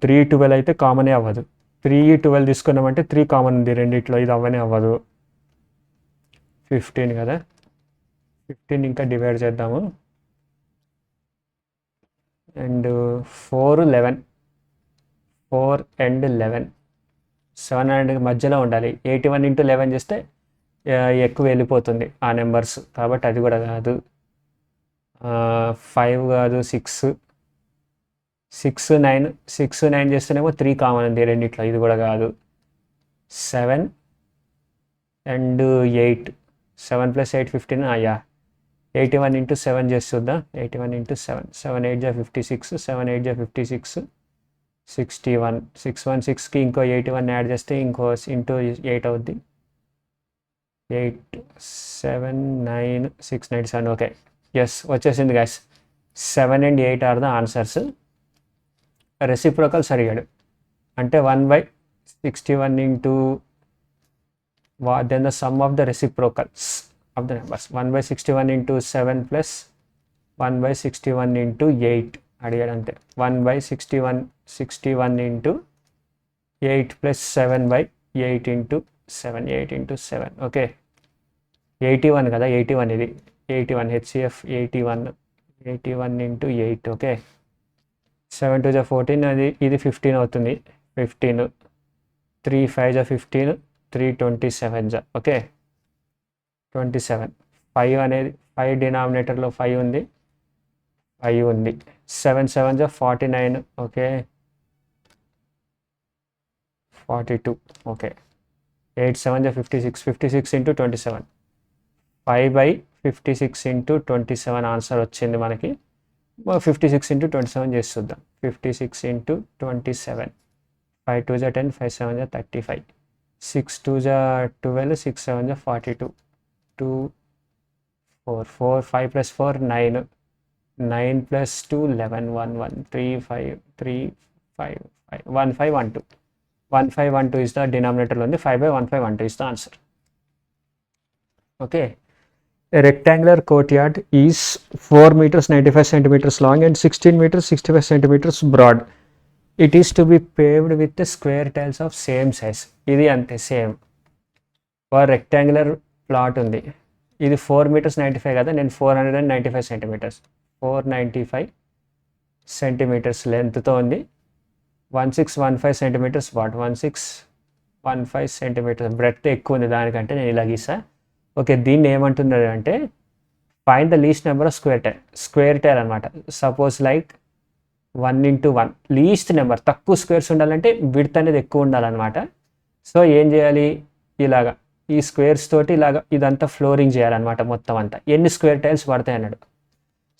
312 అయితే కామనే అవ్వదు. 312 తీసుకున్నామంటే 3 కామన్ ఉంది రెండిట్లో, ఇది అవ్వనే అవ్వదు. 15 కదా, 15 ఇంకా డివైడ్ చేద్దాము. అండ్ 4 11, 4 అండ్ 11, 700 మధ్యలో ఉండాలి. 81 ఇంటూ 11 చేస్తే ఎక్కువ వెళ్ళిపోతుంది ఆ నెంబర్స్ కాబట్టి అది కూడా కాదు. 5 కాదు, 6 9 చేస్తేనేమో 3 కామన్ ఉంది రెండిట్లో, ఇది కూడా కాదు. 7 అండ్ 8, 7 + 8 15. అయ్యా, 81 ఇంటూ 7 చేసి చూద్దాం. 81 ఇంటూ 7, 7 8 56, 7 8 56, 61. 616కి ఇంకో 81 యాడ్ చేస్తే ఇంకో ఇంటూ 8 అవుద్ది. 8 7 9 6 97. ఓకే, ఎస్ వచ్చేసింది guys. 7 and 8 are the answers. Reciprocals అడిగాడు అంటే 1/61 into then the sum of the reciprocals of the numbers. 1/61 into 7 plus 1/61 into 8 అడిగాడు అంతే. 1/61 into 8 plus 7/8 into 7, 8 into 7. Okay, 81 కదా, 81 ఇది 81 HCF 81 into 8. ఓకే, 7 2 14, ఇది 15 అవుతుంది. 15 3 5 15, 3 27. ఓకే, 27. 5 అనేది 5 డినామినేటర్లో 5 ఉంది. 7 7 49. Okay, 42. Okay, 8 7 56, 56 into 27, 5/56 into 27 answer వచ్చింది మనకి. 56 into 27 చేసి చూద్దాం. 56 into 27, 5 2 10, 5 7 35, 6 2 12, 6 7 42, 2 4 4, 5 plus 4 9, 9 plus 2 11, 1 1 3 5 3 5 5 1 5 1 2, 1 5 1 2 is the denominator ఉంది. 5/1512 is the answer. Okay, a rectangular courtyard is 4 meters 95 centimeters long and 16 meters 65 centimeters broad. It is to be paved with the square tiles of same size. ఇది అంతే same. ఒక rectangular plot ఉంది. ఇది 4 meters 95 కదా, నేను 495 centimeters, 495 centimeters లెంత్తో ఉంది. 1615 centimeters what 1615 centimeters breadth ఎక్కువ ఉంది దానికంటే, నేను ఇలా గీసా. ఓకే, దీన్ని ఏమంటున్నారు అంటే find the least number of square tile అనమాట. Suppose like 1 into 1 least number, తక్కువ స్క్వేర్స్ ఉండాలంటే విడ్త్ అనేది ఎక్కువ ఉండాలన్నమాట. సో ఏం చేయాలి, ఇలాగా ఈ స్క్వేర్స్ తోటి ఇలాగా ఇదంతా ఫ్లోరింగ్ చేయాలన్నమాట మొత్తం అంతా. ఎన్ని స్క్వేర్ టైల్స్ పడతాయి అన్నాడు.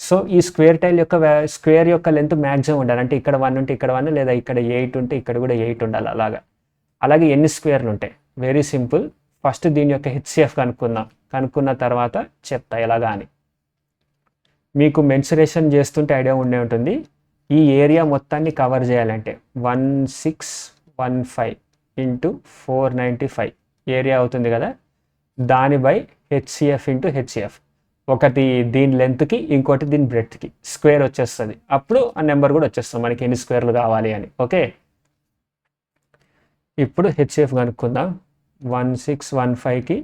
సో ఈ స్క్వేర్ టైల్ యొక్క స్క్వేర్ యొక్క లెంత్ మ్యాక్సిమం ఉండాలి. అంటే ఇక్కడ 1 ఉంటే ఇక్కడ 1, లేదా ఇక్కడ 8 ఉంటే ఇక్కడ కూడా 8 ఉండాలి. అలాగే ఎన్ని స్క్వేర్లు ఉంటాయి. Very simple. ఫస్ట్ దీని యొక్క హెచ్సిఎఫ్ కనుక్కున్న తర్వాత చెప్తా ఎలాగా అని. మీకు మెన్సురేషన్ చేస్తుంటే ఐడియా ఉండే ఉంటుంది. ఈ ఏరియా మొత్తాన్ని కవర్ చేయాలంటే 1615 into 495 ఏరియా అవుతుంది కదా, దాని బై హెచ్సిఎఫ్ ఇంటూ హెచ్సిఎఫ్. ఒకటి దీని లెంత్కి, ఇంకోటి దీని బ్రెడ్త్కి స్క్వేర్ వచ్చేస్తుంది. అప్పుడు ఆ నెంబర్ కూడా వచ్చేస్తుంది మనకి ఎన్ని స్క్వేర్లు కావాలి అని. ఓకే, ఇప్పుడు హెచ్సిఎఫ్ కనుక్కుందాం. 1615కి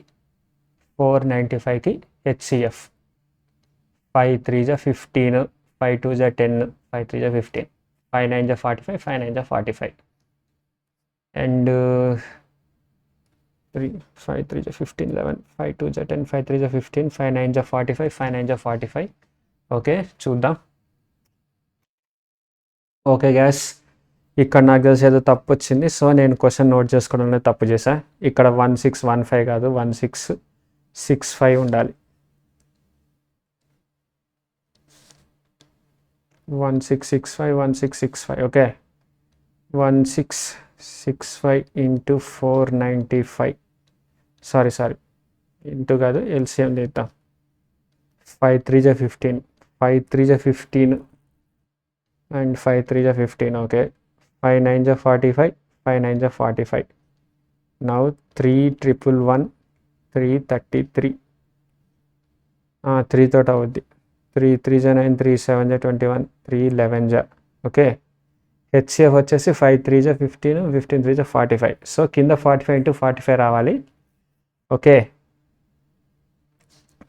495కి హెచ్సిఎఫ్ 5 3 15, 5 2 10, 5 3 15, 5 9 45, 5 9 45 అండ్ 5 3 15 11, 5 2 10, 5 3 15, 5 9 45, 5 9 45. ఓకే, చూద్దాం. ఓకే గ్యాస్, ఇక్కడ నాకు తెలిసి ఏదో తప్పు వచ్చింది. సో నేను క్వశ్చన్ నోట్ చేసుకోవడంలో తప్పు చేశా. ఇక్కడ 1615 కాదు, 1665 ఉండాలి. 1665. Okay, 1665 into 495. సారీ ఇంటూ కాదు, ఎల్సిఎం తీద్దాం. 5 3 15, 5 3 15 అండ్ 5 3 15. ఓకే, 5 9 45, 5 9 45. నౌ 3 333, 3 తోటి అవుద్ది. 3 3 9, 3 7 21, 3 11. ఓకే, హెచ్సిఎఫ్ వచ్చేసి 5 3 15, 15 3 45. సో కింద 45 into 45 రావాలి. ఓకే,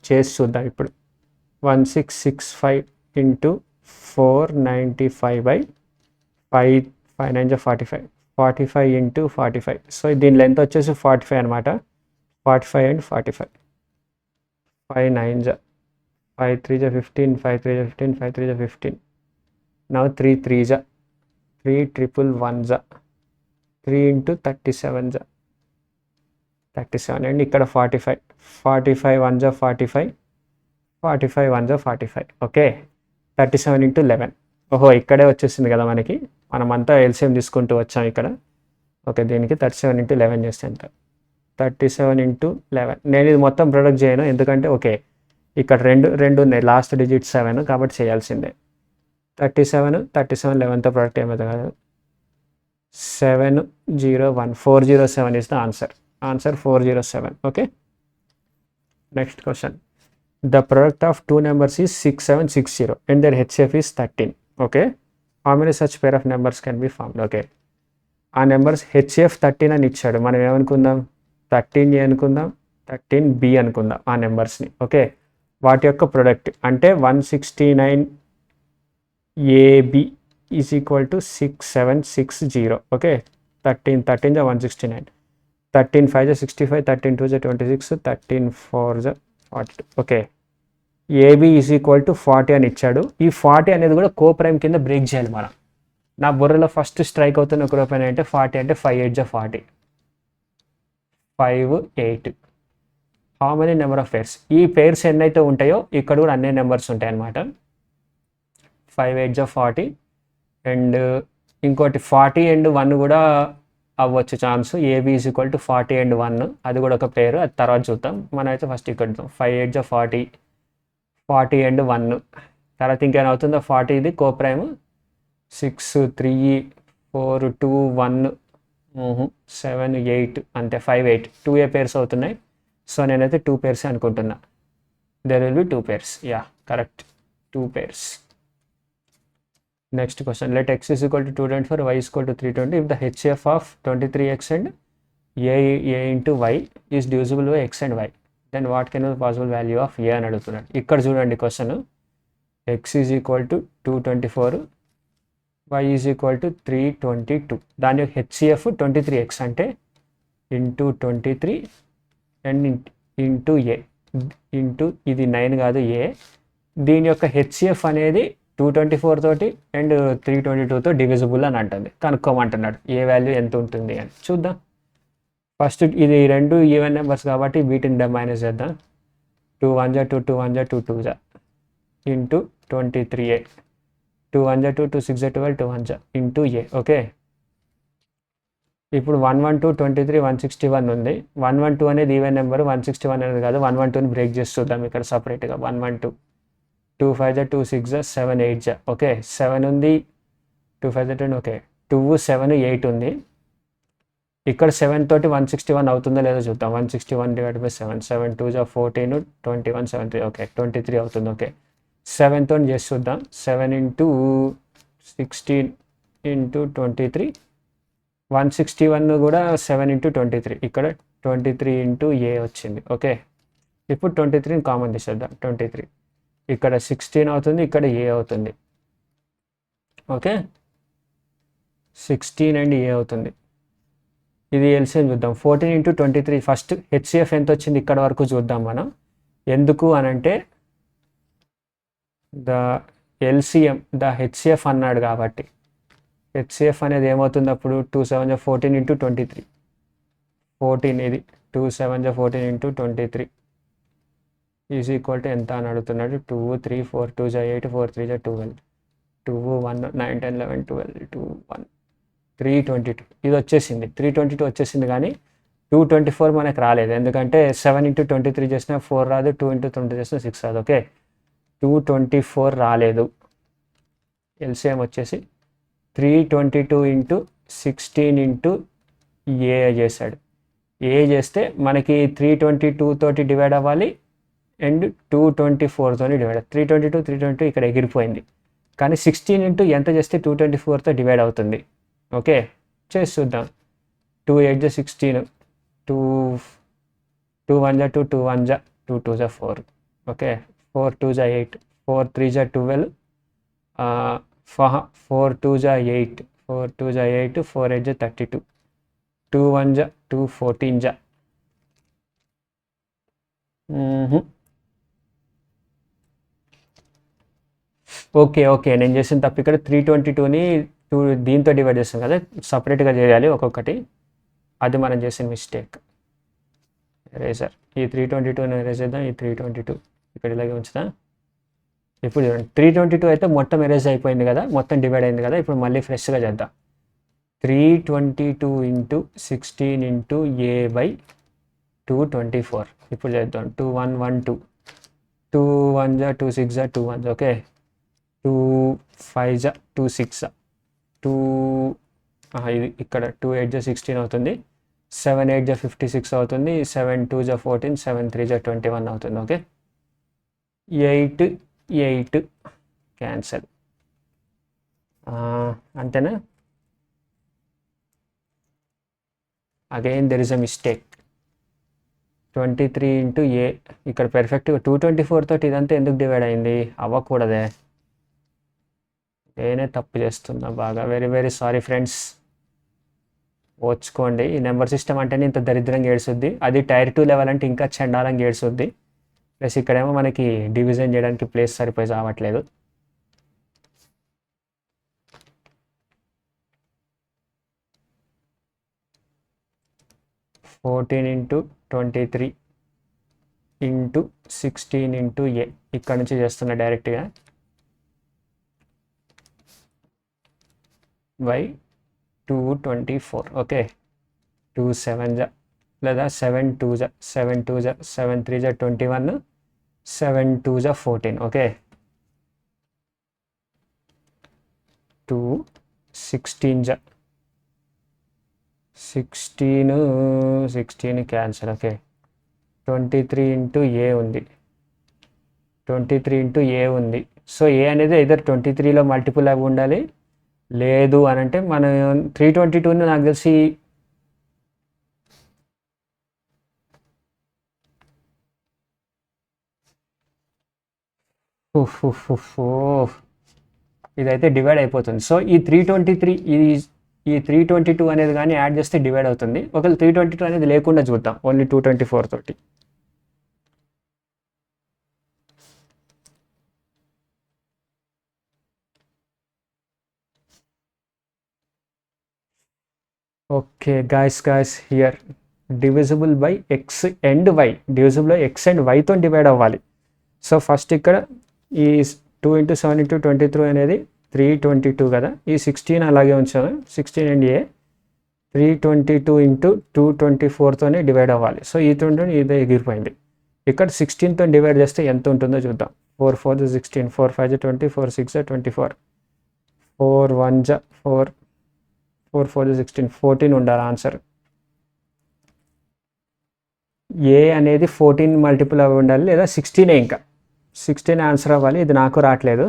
చేసి చూద్దాం ఇప్పుడు. 1665 into 495/5, 5 9 45, 45 into 45. సో దీని లెంత్ వచ్చేసి 45 అనమాట. 45 and 45, 5 9 5 3 15, 5 3 15, 5 3 15. నౌ 3 3 311, 3 into 37, 37 అండ్ ఇక్కడ 45, 45 1 45, 45 1 45. Okay, 37 into 11. ఓహో, ఇక్కడే వచ్చేసింది కదా మనకి. మనమంతా ఎల్సిఎం తీసుకుంటూ వచ్చాం ఇక్కడ. ఓకే, దీనికి 37 into 11 చేస్తే ఎంత, 37 into 11. నేను ఇది మొత్తం ప్రొడక్ట్ చేయను, ఎందుకంటే ఓకే ఇక్కడ రెండు ఉన్నాయి, లాస్ట్ డిజిట్ 7 కాబట్టి చేయాల్సిందే. 37 11తో ప్రొడక్ట్ ఏమవుతుంది కదా, 701, 407 is the answer. 407. Okay, next question. The product of two numbers is 6760 and their HCF is 13. Okay, how many such pair of numbers can be formed? Okay, ఆ numbers HCF 13 అని ఇచ్చాడు. మనం ఏమనుకుందాం, 13A అనుకుందాం, 13B అనుకుందాం ఆ నెంబర్స్ని. Okay, వాటి యొక్క product అంటే 169AB is equal to 6760. Okay, 13 169, 13 5 65, 13 2 26, 13 4 42. Okay, AB is equal to 40 అని ఇచ్చాడు. ఈ 40 అనేది కూడా కో ప్రైమ్ కింద బ్రేక్ చేయాలి మనం. నా బుర్రలో ఫస్ట్ స్ట్రైక్ అవుతున్న గ్రూప్ ఏంటంటే 40 అంటే 5 8 40 5 8. How many number of pairs? ఈ పేర్స్ ఎన్నైతే ఉంటాయో ఇక్కడ కూడా అన్ని నెంబర్స్ ఉంటాయి అన్నమాట. 5 8 40 అండ్ ఇంకోటి 40 and 1 కూడా అవ్వచ్చు chance. AB is equal to 40 and 1, అది కూడా ఒక పేరు, అది తర్వాత చూద్దాం. మనం అయితే ఫస్ట్ ఇక్కడ 5 8 40 40 and 1. తర్వాత ఇంకేమైనా అవుతుందో 40 ఇది కోప్రైమ్ 6 3 4 2 1 7 8 అంతే 5 8 2 పేర్స్ అవుతున్నాయి. సో నేనైతే 2 పేర్స్ అనుకుంటున్నా. There will be 2 pairs. Yeah correct, 2 pairs. Next question, let x is equal to 224, y is equal to 320 if the HCF of 23x and a into y is divisible by x and y, then what can be the possible value of a అని అడుగుతున్నాడు. ఇక్కడ చూడండి question, x is equal to 224, y is equal to 322. దాని యొక్క HCF 23x అంటే into 23 and into a into ఇది 9 కాదు a. దీని యొక్క HCF అనేది 224 తోటి అండ్ 322తో డివిజిబుల్ అని అంటుంది. కనుక్కోమంటున్నాడు ఏ వాల్యూ ఎంత ఉంటుంది అని. చూద్దాం. ఫస్ట్ ఇది రెండు ఈవెన్ నెంబర్స్ కాబట్టి వీటిని మైనస్ చేద్దాం. 2 1 2 2 1 2 2 into 23a, 2 1 2 2 6 12 2 1 into a. Okay, ఇప్పుడు 112 23 161 ఉంది. 112 అనేది ఈవెన్ నెంబర్, 161 అనేది కాదు. 112ని బ్రేక్ చేసి చూద్దాం ఇక్కడ సపరేట్గా. 112 2 5 2 6 7 8. ఓకే, 7 ఉంది, 2 5 10. ఓకే, 2 7 8 ఉంది. ఇక్కడ 7 తోటి 161 అవుతుందో లేదో చూద్దాం. 161 డివైడ్ బై 7, 7 2 14 21 7 3. ఓకే, 23 అవుతుంది. ఓకే, 7 తోటి చేసి చూద్దాం. 7 ఇంటూ 16 ఇంటూ 23, 161 కూడా 7 ఇంటూ 23. ఇక్కడ 23 ఇంటూ ఏ వచ్చింది. ఓకే, ఇప్పుడు 23ని కామన్ తీసేద్దాం. 23 ఇక్కడ 16 అవుతుంది, ఇక్కడ ఏ అవుతుంది. ఓకే, 16 అండ్ ఏ అవుతుంది. ఇది ఎల్సిఎం చూద్దాం. 14 ఇంటూ 23. ఫస్ట్ హెచ్సిఎఫ్ ఎంత వచ్చింది ఇక్కడ వరకు చూద్దాం మనం. ఎందుకు అనంటే ద ఎల్సిఎం ద హెచ్సిఎఫ్ అన్నాడు కాబట్టి హెచ్సిఎఫ్ అనేది ఏమవుతుంది అప్పుడు 2 7 14 ఇంటూ 23. 14 ఇది 2 7 14 ఇంటూ 23 ఈజ్ ఈక్వల్ టు ఎంత అని అడుగుతున్నాడు. 2 3 4 2 8 4 3 12 2 1 9 10 11 12 2 1 322. ఇది వచ్చేసింది, 322 వచ్చేసింది. కానీ 224 మనకు రాలేదు. ఎందుకంటే 7 ఇంటూ 23 చేసిన 4 రాదు, 2 ఇంటూ 20 చేసిన 6 రాదు. ఓకే, 224 రాలేదు. ఎల్సిఎం వచ్చేసి 322 ఇంటూ 16 ఇంటూ ఏ చేశాడు. ఏ చేస్తే మనకి 322 తోటి డివైడ్ అవ్వాలి అండ్ 224 తోని డివైడ్. 322 ఇక్కడ ఎగిరిపోయింది. కానీ 16 ఇంటూ ఎంత చేస్తే 224తో డివైడ్ అవుతుంది. ఓకే, చేసి చూద్దాం. 2 8 16, 2 1 2 2 1 2 2 4. ఓకే, 4 2 8, 4 3 12, 4 2 8, 4 2 8, 4 8 32, 2 1 2 14. ఓకే ఓకే, నేను చేసిన తప్పు ఇక్కడ 322ని దీంతో డివైడ్ చేస్తాం కదా, సపరేట్గా చేయాలి ఒక్కొక్కటి. అది మనం చేసిన మిస్టేక్. ఎరేజర్, ఈ 322ని ఎరేజ్ చేద్దాం. ఈ 322 ఇక్కడ ఇలాగే ఉంచుదా. ఇప్పుడు చూడండి, 322 అయితే మొత్తం ఎరేజ్ అయిపోయింది కదా, మొత్తం డివైడ్ అయింది కదా. ఇప్పుడు మళ్ళీ ఫ్రెష్గా చేద్దాం. 322 ఇంటూ 16 ఇంటూ ఏ బై 224. ఇప్పుడు చేద్దాం. 2 1 1 2, 2 1 2 6 2 1. ఓకే, 2 5 2 6, 2 ఇది ఇక్కడ 2 8 16 అవుతుంది. 7 8 56 అవుతుంది. 7 2 14, 7 3 21 అవుతుంది. Okay, 8 8 cancel. అంతేనా? Again there is a mistake. 23 into a ఇక్కడ పెర్ఫెక్ట్గా 224 తోటి ఇదంతా ఎందుకు డివైడ్ అయింది? అవ్వకూడదే, నేనే తప్పు చేస్తున్నా బాగా. వెరీ వెరీ సారీ ఫ్రెండ్స్, ఓర్చుకోండి. ఈ నెంబర్ సిస్టమ్ అంటేనే ఇంత దరిద్రంగా ఏడుస్తుంది. అది టైర్ 2 లెవెల్ అంటే ఇంకా చండాలంగా ఏడుస్తుంది. ప్లస్ ఇక్కడేమో మనకి డివిజన్ చేయడానికి ప్లేస్ సరిపోయి రావట్లేదు. 14 ఇంటూ 23 ఇంటూ 16 ఇంటూ ఏ ఇక్కడ నుంచి చేస్తున్నా డైరెక్ట్గా బై 224. ఓకే, 2 7 లేదా 7 2 7 2 7 3 21, 7 2 14. Okay, 2 16 16 cancel. ఓకే, 23 ఇంటూ ఏ ఉంది, 23 ఇంటూ ఏ ఉంది. సో ఏ అనేది ఐదర్ 23లో మల్టిపుల్ అవి ఉండాలి, లేదు అని అంటే మనం 322ని నాకు తెలిసి ఇదైతే డివైడ్ అయిపోతుంది. సో ఈ 323 ఈ 322 అనేది కానీ యాడ్ చేస్తే డివైడ్ అవుతుంది. ఒకవేళ 322 అనేది లేకుండా చూద్దాం, ఓన్లీ 224 తోటి. Okay guys here divisible by x and y, divisible by x and వైతో డివైడ్ అవ్వాలి. సో ఫస్ట్ ఇక్కడ ఈ 2 ఇంటూ 7 ఇంటూ 23 అనేది 322 కదా, ఈ 16 అలాగే ఉంచాము, 16 అండ్ ఏ 322 ఇంటూ 224తోనే డివైడ్ అవ్వాలి. సో ఈ 20 ఇదే ఎగిరిపోయింది. ఇక్కడ 16తో డివైడ్ చేస్తే ఎంత ఉంటుందో చూద్దాం. 4 4 16, 4 5 20, 4 6 24, 4 1 4, 4 4 16, 14 ఉండాలి ఆన్సర్. ఏ అనేది 14 మల్టిపుల్ అవి ఉండాలి, లేదా 16 ఇంకా 16 ఆన్సర్ అవ్వాలి. ఇది నాకు రావట్లేదు,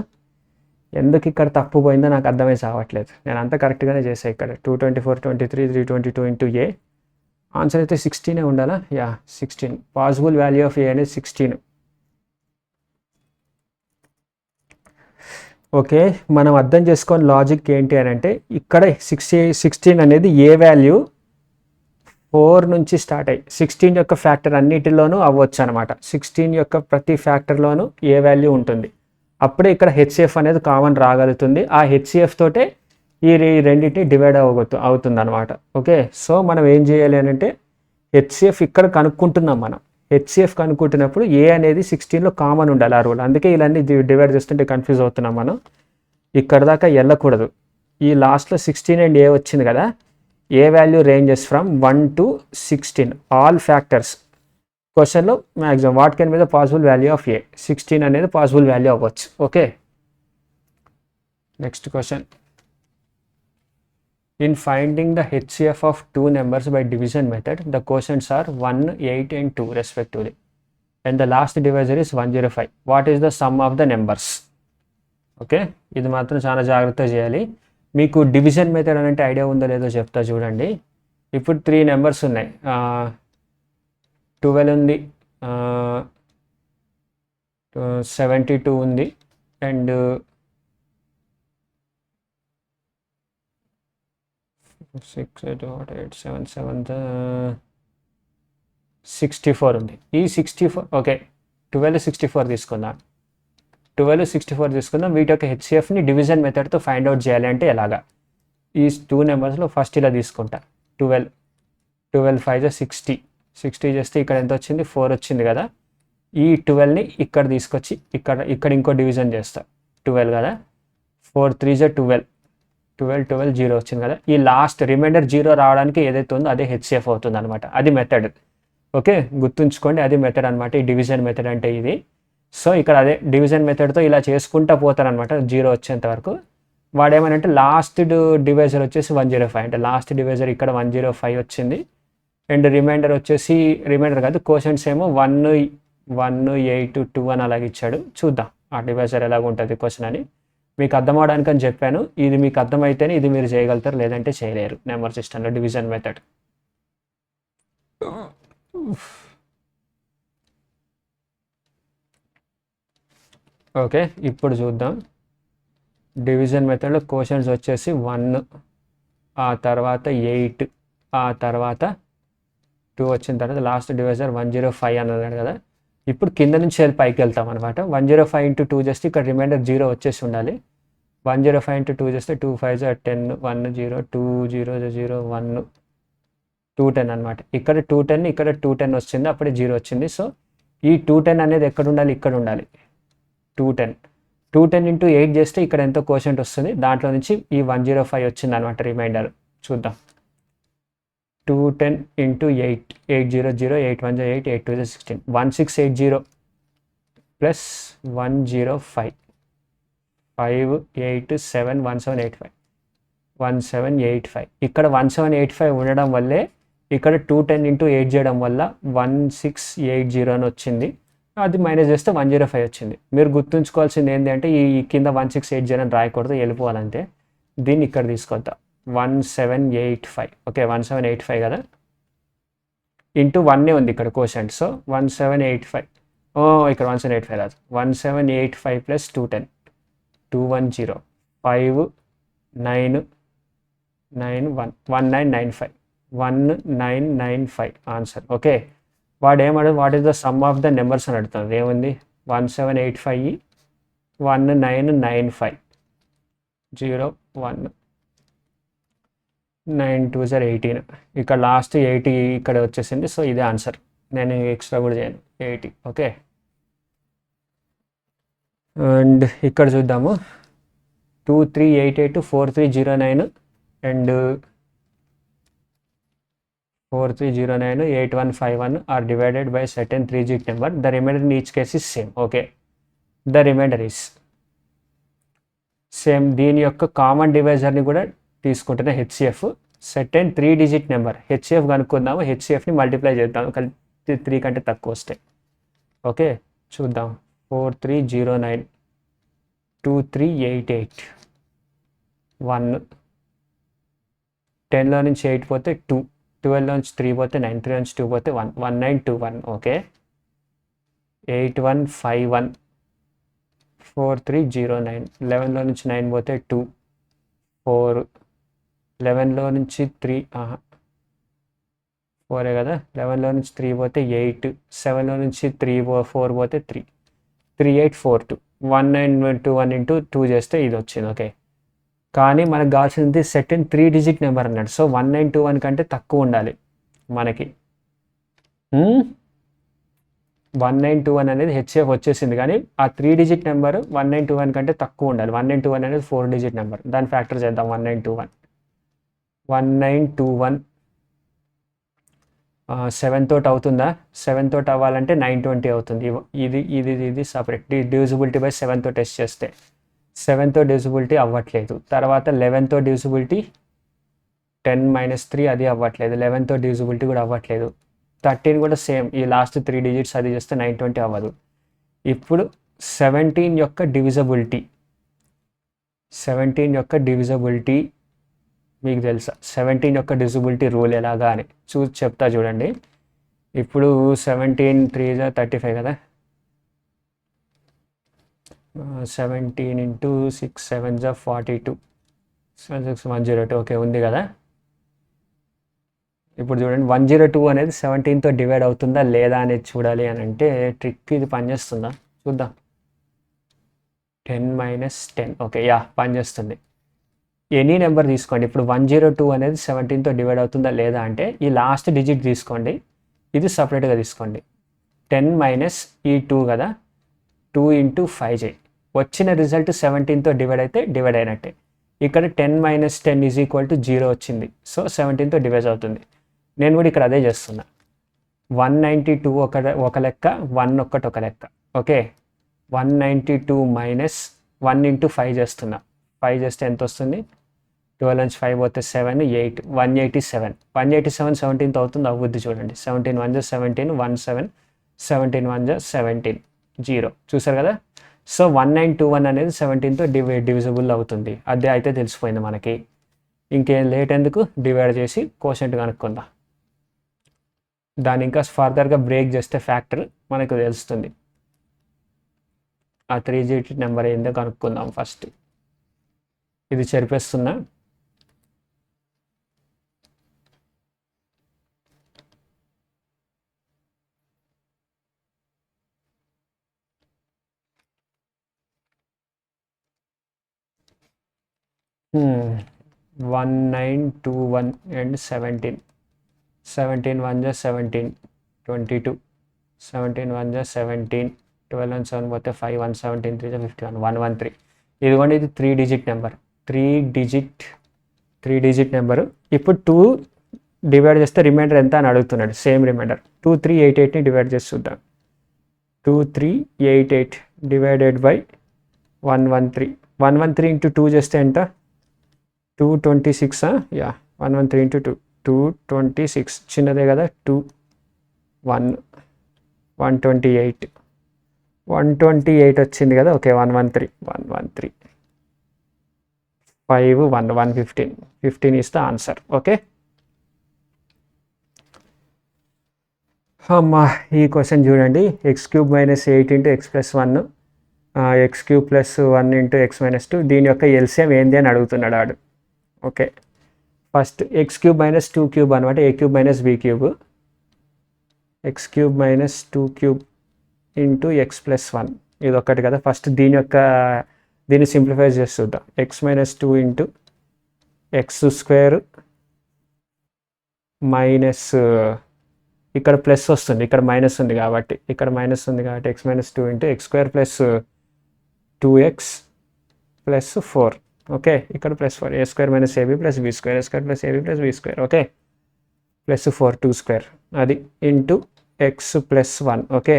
ఎందుకు ఇక్కడ తప్పు పోయిందో నాకు అర్థమై చావట్లేదు. నేను అంతా కరెక్ట్గానే చేసాను. ఇక్కడ 224 23 322 ఇంటూ ఏ ఆన్సర్ అయితే 16 ఉండాలా. యా 16. పాసిబుల్ వాల్యూ ఆఫ్ ఏ అనేది 16. ఓకే, మనం అర్థం చేసుకొని లాజిక్ ఏంటి అని అంటే ఇక్కడ 16 అనేది ఏ వాల్యూ 4 నుంచి స్టార్ట్ అయ్యి 16 యొక్క ఫ్యాక్టర్ అన్నిటిలోనూ అవ్వచ్చు అనమాట. 16 యొక్క ప్రతి ఫ్యాక్టర్లోనూ ఏ వాల్యూ ఉంటుంది, అప్పుడే ఇక్కడ హెచ్సిఎఫ్ అనేది కామన్ రాగలుగుతుంది. ఆ హెచ్సిఎఫ్ తోటే ఈ రెండింటిని డివైడ్ అవుతుంది అనమాట. ఓకే, సో మనం ఏం చేయాలి అని అంటే హెచ్సిఎఫ్ ఇక్కడ కనుక్కుంటున్నాం. మనం హెచ్సిఎఫ్ కనుక్కుంటున్నప్పుడు ఏ అనేది 16లో కామన్ ఉండాలి ఆ రూల్. అందుకే ఇలాంటి డివైడ్ చేస్తుంటే కన్ఫ్యూజ్ అవుతున్నాం మనం. ఇక్కడ దాకా వెళ్ళకూడదు. ఈ లాస్ట్లో 16 అండ్ ఏ వచ్చింది కదా, a value ranges from 1 to 16 all factors. క్వశ్చన్లో maximum what can be the possible value of a, 16 అనేది పాసిబుల్ వాల్యూ అవ్వచ్చు. Okay, next question. In finding the HCF of two numbers by division method, the quotients are 1, 8 and 2 respectively, and the last divisor is 105. What is the sum of the numbers? Okay, ఇది మాత్రం చాలా జాగ్రత్తగా చేయాలి. మీకు division method అని అంటే idea ఉందో లేదో చెప్తా చూడండి. ఇప్పుడు 3 నెంబర్స్ ఉన్నాయి, 12 ఉంది, 72 ఉంది, అండ్ 6 8 8 7 7 64 ఉంది. ఈ 64 ఓకే 12 64 తీసుకుందాం. 12 64 తీసుకుందాం. వీటి యొక్క హెచ్సిఎఫ్ని డివిజన్ మెథడ్తో ఫైండ్ అవుట్ చేయాలి అంటే ఎలాగా? ఈ 2 నెంబర్స్లో ఫస్ట్ ఇలా తీసుకుంటా. 12 5 60 60 చేస్తే ఇక్కడ ఎంత వచ్చింది, 4 వచ్చింది కదా. ఈ 12ని ఇక్కడ తీసుకొచ్చి ఇక్కడ ఇంకో డివిజన్ చేస్తా. 12 కదా, 4 3 12 12 12 0 వచ్చింది కదా. ఈ లాస్ట్ రిమైండర్ 0 రావడానికి ఏదైతే ఉందో అదే హెచ్సిఎఫ్ అవుతుంది అనమాట. అది మెథడ్. ఓకే, గుర్తుంచుకోండి, అది మెథడ్ అనమాట. ఈ డివిజన్ మెథడ్ అంటే ఇది. సో ఇక్కడ అదే డివిజన్ మెథడ్తో ఇలా చేసుకుంటా పోతారనమాట 0 వచ్చేంత వరకు. వాడేమనంటే లాస్ట్ డివైజర్ వచ్చేసి 105, అంటే లాస్ట్ డివైజర్ ఇక్కడ 105 వచ్చింది. అండ్ రిమైండర్ వచ్చేసి రిమైండర్ కాదు, క్వశ్చన్స్ ఏమో 1 1 8 2 అని అలాగే ఇచ్చాడు. చూద్దాం ఆ డివైజర్ ఎలాగ ఉంటుంది క్వశ్చన్ అని. మీకు అర్థం అవడానికి అని చెప్పాను. ఇది మీకు అర్థమైతేనే ఇది మీరు చేయగలుగుతారు, లేదంటే చేయలేరు నెంబర్ సిస్టంలో డివిజన్ మెథడ్. ఓకే, ఇప్పుడు చూద్దాం. డివిజన్ మెథడ్లో క్వశ్చన్స్ వచ్చేసి 1, ఆ తర్వాత 8, ఆ తర్వాత 2 వచ్చిన తర్వాత లాస్ట్ డివైజర్ 105 అన్నాడు కదా. ఇప్పుడు కింద నుంచి వెళ్ళి పైకి వెళ్తాం అనమాట. 105 into 2 చేస్తే ఇక్కడ రిమైండర్ 0 వచ్చేసి ఉండాలి. 105 into 2 చేస్తే 2 5 10 1 0 2 0 0 1 210 అనమాట. ఇక్కడ 210 ఇక్కడ 210 వచ్చింది, అప్పుడే 0 వచ్చింది. సో ఈ 210 అనేది ఎక్కడ ఉండాలి, ఇక్కడ ఉండాలి. 210 ఇంటూ 8 చేస్తే ఇక్కడ ఎంతో కోషెంట్ వస్తుంది, దాంట్లో నుంచి ఈ 105 వచ్చింది అనమాట రిమైండర్. చూద్దాం. 210 ఇంటూ 8, 800, 8 1 8, 8 2 16, 1680 ప్లస్ 105, 5 8 7 1785, 1785. ఇక్కడ 1785 ఉండడం వల్లే ఇక్కడ 210 ఇంటూ 8 చేయడం వల్ల 1680 అని వచ్చింది. అది మైనస్ చేస్తే 105 వచ్చింది. మీరు గుర్తుంచుకోవాల్సింది ఏంటి అంటే ఈ కింద 1680 అని రాయకూడదు, వెళ్ళిపోవాలంటే దీన్ని ఇక్కడ తీసుకొద్దాం. 1785, ఓకే 1785 కదా, ఇంటూ 1 ఉంది ఇక్కడ కోషెంట్. సో 1785, ఇక్కడ 1785 రాదు, 1785 ప్లస్ 210, 210, 5 9 9 1 1995, 1995 ఆన్సర్. ఓకే, వాడు ఏమడు what is the sum of the numbers అని అడుగుతుంది. ఏముంది 1785 1995 0 1 9 2 18, ఇక్కడ లాస్ట్ 80 ఇక్కడ వచ్చేసింది. సో ఇదే ఆన్సర్, నేను ఎక్స్ట్రా కూడా చేయను, 80. ఓకే, అండ్ ఇక్కడ చూద్దాము. 2388 4309 and 4309 8151 are divided by certain 3-digit number. The remainder in each case is same. Okay, the remainder is same. దీని యొక్క కామన్ డివైజర్ని కూడా తీసుకుంటున్న HCF సెటెన్ 3-digit number. HCF కనుక్కుందాము, హెచ్సిఎఫ్ని multiply చేద్దాము, కలిపి 3 కంటే తక్కువ వస్తాయి. ఓకే, చూద్దాం. 4309 2388 1, 10లో నుంచి 8 పోతే 2, 12లో నుంచి 3 పోతే 9, 3 నుంచి 2 పోతే 1, 1921. ఓకే, 8151 4309, 11లో నుంచి 9 పోతే 2 4, 11లో నుంచి 3 4 కదా, 11లో నుంచి 3 పోతే 8, 7లో నుంచి 3 4 పోతే 3, 3842, 1921 ఇంటూ 2 చేస్తే ఇది వచ్చింది. ఓకే, కానీ మనకు కావాల్సింది సెటెన్ 3-digit నెంబర్ అన్నాడు. సో 1921 కంటే తక్కువ ఉండాలి మనకి. 1921 అనేది హెచ్సిఎఫ్ వచ్చేసింది, కానీ ఆ 3-digit నెంబర్ 1921 కంటే తక్కువ ఉండాలి. 1921 అనేది 4-digit నెంబర్. దాని ఫ్యాక్టర్ చేద్దాం. 1921 7 తోటి అవుతుందా? 7 తోటి అవ్వాలంటే 920 అవుతుంది. ఇది సపరేట్. డివిజిబిలిటీ బై 7తో టెస్ట్ చేస్తే 7తో డివిజిబిలిటీ అవ్వట్లేదు. తర్వాత 11తో డివిజిబిలిటీ 10 - 3 అది అవ్వట్లేదు. 11తో డివిజిబిలిటీ కూడా అవ్వట్లేదు. 13 కూడా సేమ్, ఈ లాస్ట్ 3 digits అది చేస్తే 920 అవ్వదు. ఇప్పుడు 17 యొక్క డివిజిబిలిటీ మీకు తెలుసా? 17 యొక్క డివిజిబిలిటీ రూల్ ఎలాగా అని చెప్తా చూడండి. ఇప్పుడు 17 3 35 కదా, 17 ఇంటూ 6 7 42, 102. ఓకే, ఉంది కదా. ఇప్పుడు చూడండి, 102 అనేది 17తో డివైడ్ అవుతుందా లేదా అనేది చూడాలి అని అంటే ట్రిక్ ఇది పనిచేస్తుందా చూద్దాం. 10 - 10. ఓకే, పనిచేస్తుంది. ఎనీ నెంబర్ తీసుకోండి. ఇప్పుడు 102 అనేది 17తో డివైడ్ అవుతుందా లేదా అంటే ఈ లాస్ట్ డిజిట్ తీసుకోండి, ఇది సపరేట్గా తీసుకోండి. 10 మైనస్ ఈ 2 కదా, 2 ఇంటూ 5 చేయి. వచ్చిన రిజల్ట్ 17తో డివైడ్ అయితే డివైడ్ అయినట్టే. ఇక్కడ 10 - 10 ఈజ్ ఈక్వల్ టు 0 వచ్చింది. సో 17తో డివైడ్ అవుతుంది. నేను కూడా ఇక్కడ అదే చేస్తున్నా. 192 ఒక లెక్క, 1 ఒక లెక్క. ఓకే, 192 మైనస్ 1 ఇంటూ 5 చేస్తున్నా. 5 చేస్తే ఎంత వస్తుంది? 12 నుంచి 5 పోతే 7 8, 187. 187 17తో అవుతుంది, అవ్వద్దు చూడండి. 17 1 17, 17 17 1 17 0. చూసారు కదా. సో 1921 అనేది 17తో డివిజిబుల్ అవుతుంది. అదే అయితే తెలిసిపోయింది మనకి. ఇంకేం లేట్ ఎందుకు, డివైడ్ చేసి కోషెంట్ కనుక్కుందాం. దాన్ని ఇంకా ఫర్దర్గా బ్రేక్ చేస్తే ఫ్యాక్టర్ మనకు తెలుస్తుంది. ఆ 3-digit నెంబర్ ఏందో కనుక్కుందాం ఫస్ట్. ఇది చెరిపేస్తున్నా. Hmm. 1921 and 17. 17 1 జా 17 22, 17 1 జా 17, 12 and 7 పోతే 5, 1 17 3 జా 51, 113. ఇదిగోండి, ఇది 3 డిజిట్ నెంబర్, 3 డిజిట్ నెంబరు. ఇప్పుడు 2 డివైడ్ చేస్తే రిమైండర్ ఎంత అని అడుగుతున్నాడు, సేమ్ రిమైండర్. 2388ని డివైడ్ చేసి చూద్దాం. 2388 డివైడెడ్ బై 113. 113 ఇంటూ 2 చేస్తే ఎంత? 226. Yeah, 113 into 2 226. చిన్నదే కదా. 128 వచ్చింది కదా. Okay, 113 5 1 115. 15 is the answer. Okay అమ్మా, ఈ క్వశ్చన్ చూడండి. x³ - 8 into x + 1, x³ + 1 into x - 2, దీని యొక్క ఎల్సిఎం ఏంది అని అడుగుతున్నాడు ఆడు. ఓకే, ఫస్ట్ x³ - 2³ అనమాట, a³ - b³, x³ - 2³ into x + 1, ఇది ఒక్కటి కదా. ఫస్ట్ దీన్ని సింప్లిఫై చేసి చూద్దాం. x - 2 ఇంటూ x² మైనస్, ఇక్కడ ప్లస్ వస్తుంది, ఇక్కడ మైనస్ ఉంది కాబట్టి x - 2 into x² + 2x + 4. Okay, ఇక్కడ +4, a² - ab + b², a² + ab + b². Okay, +4 2² అది ఇంటూ x + 1. ఓకే,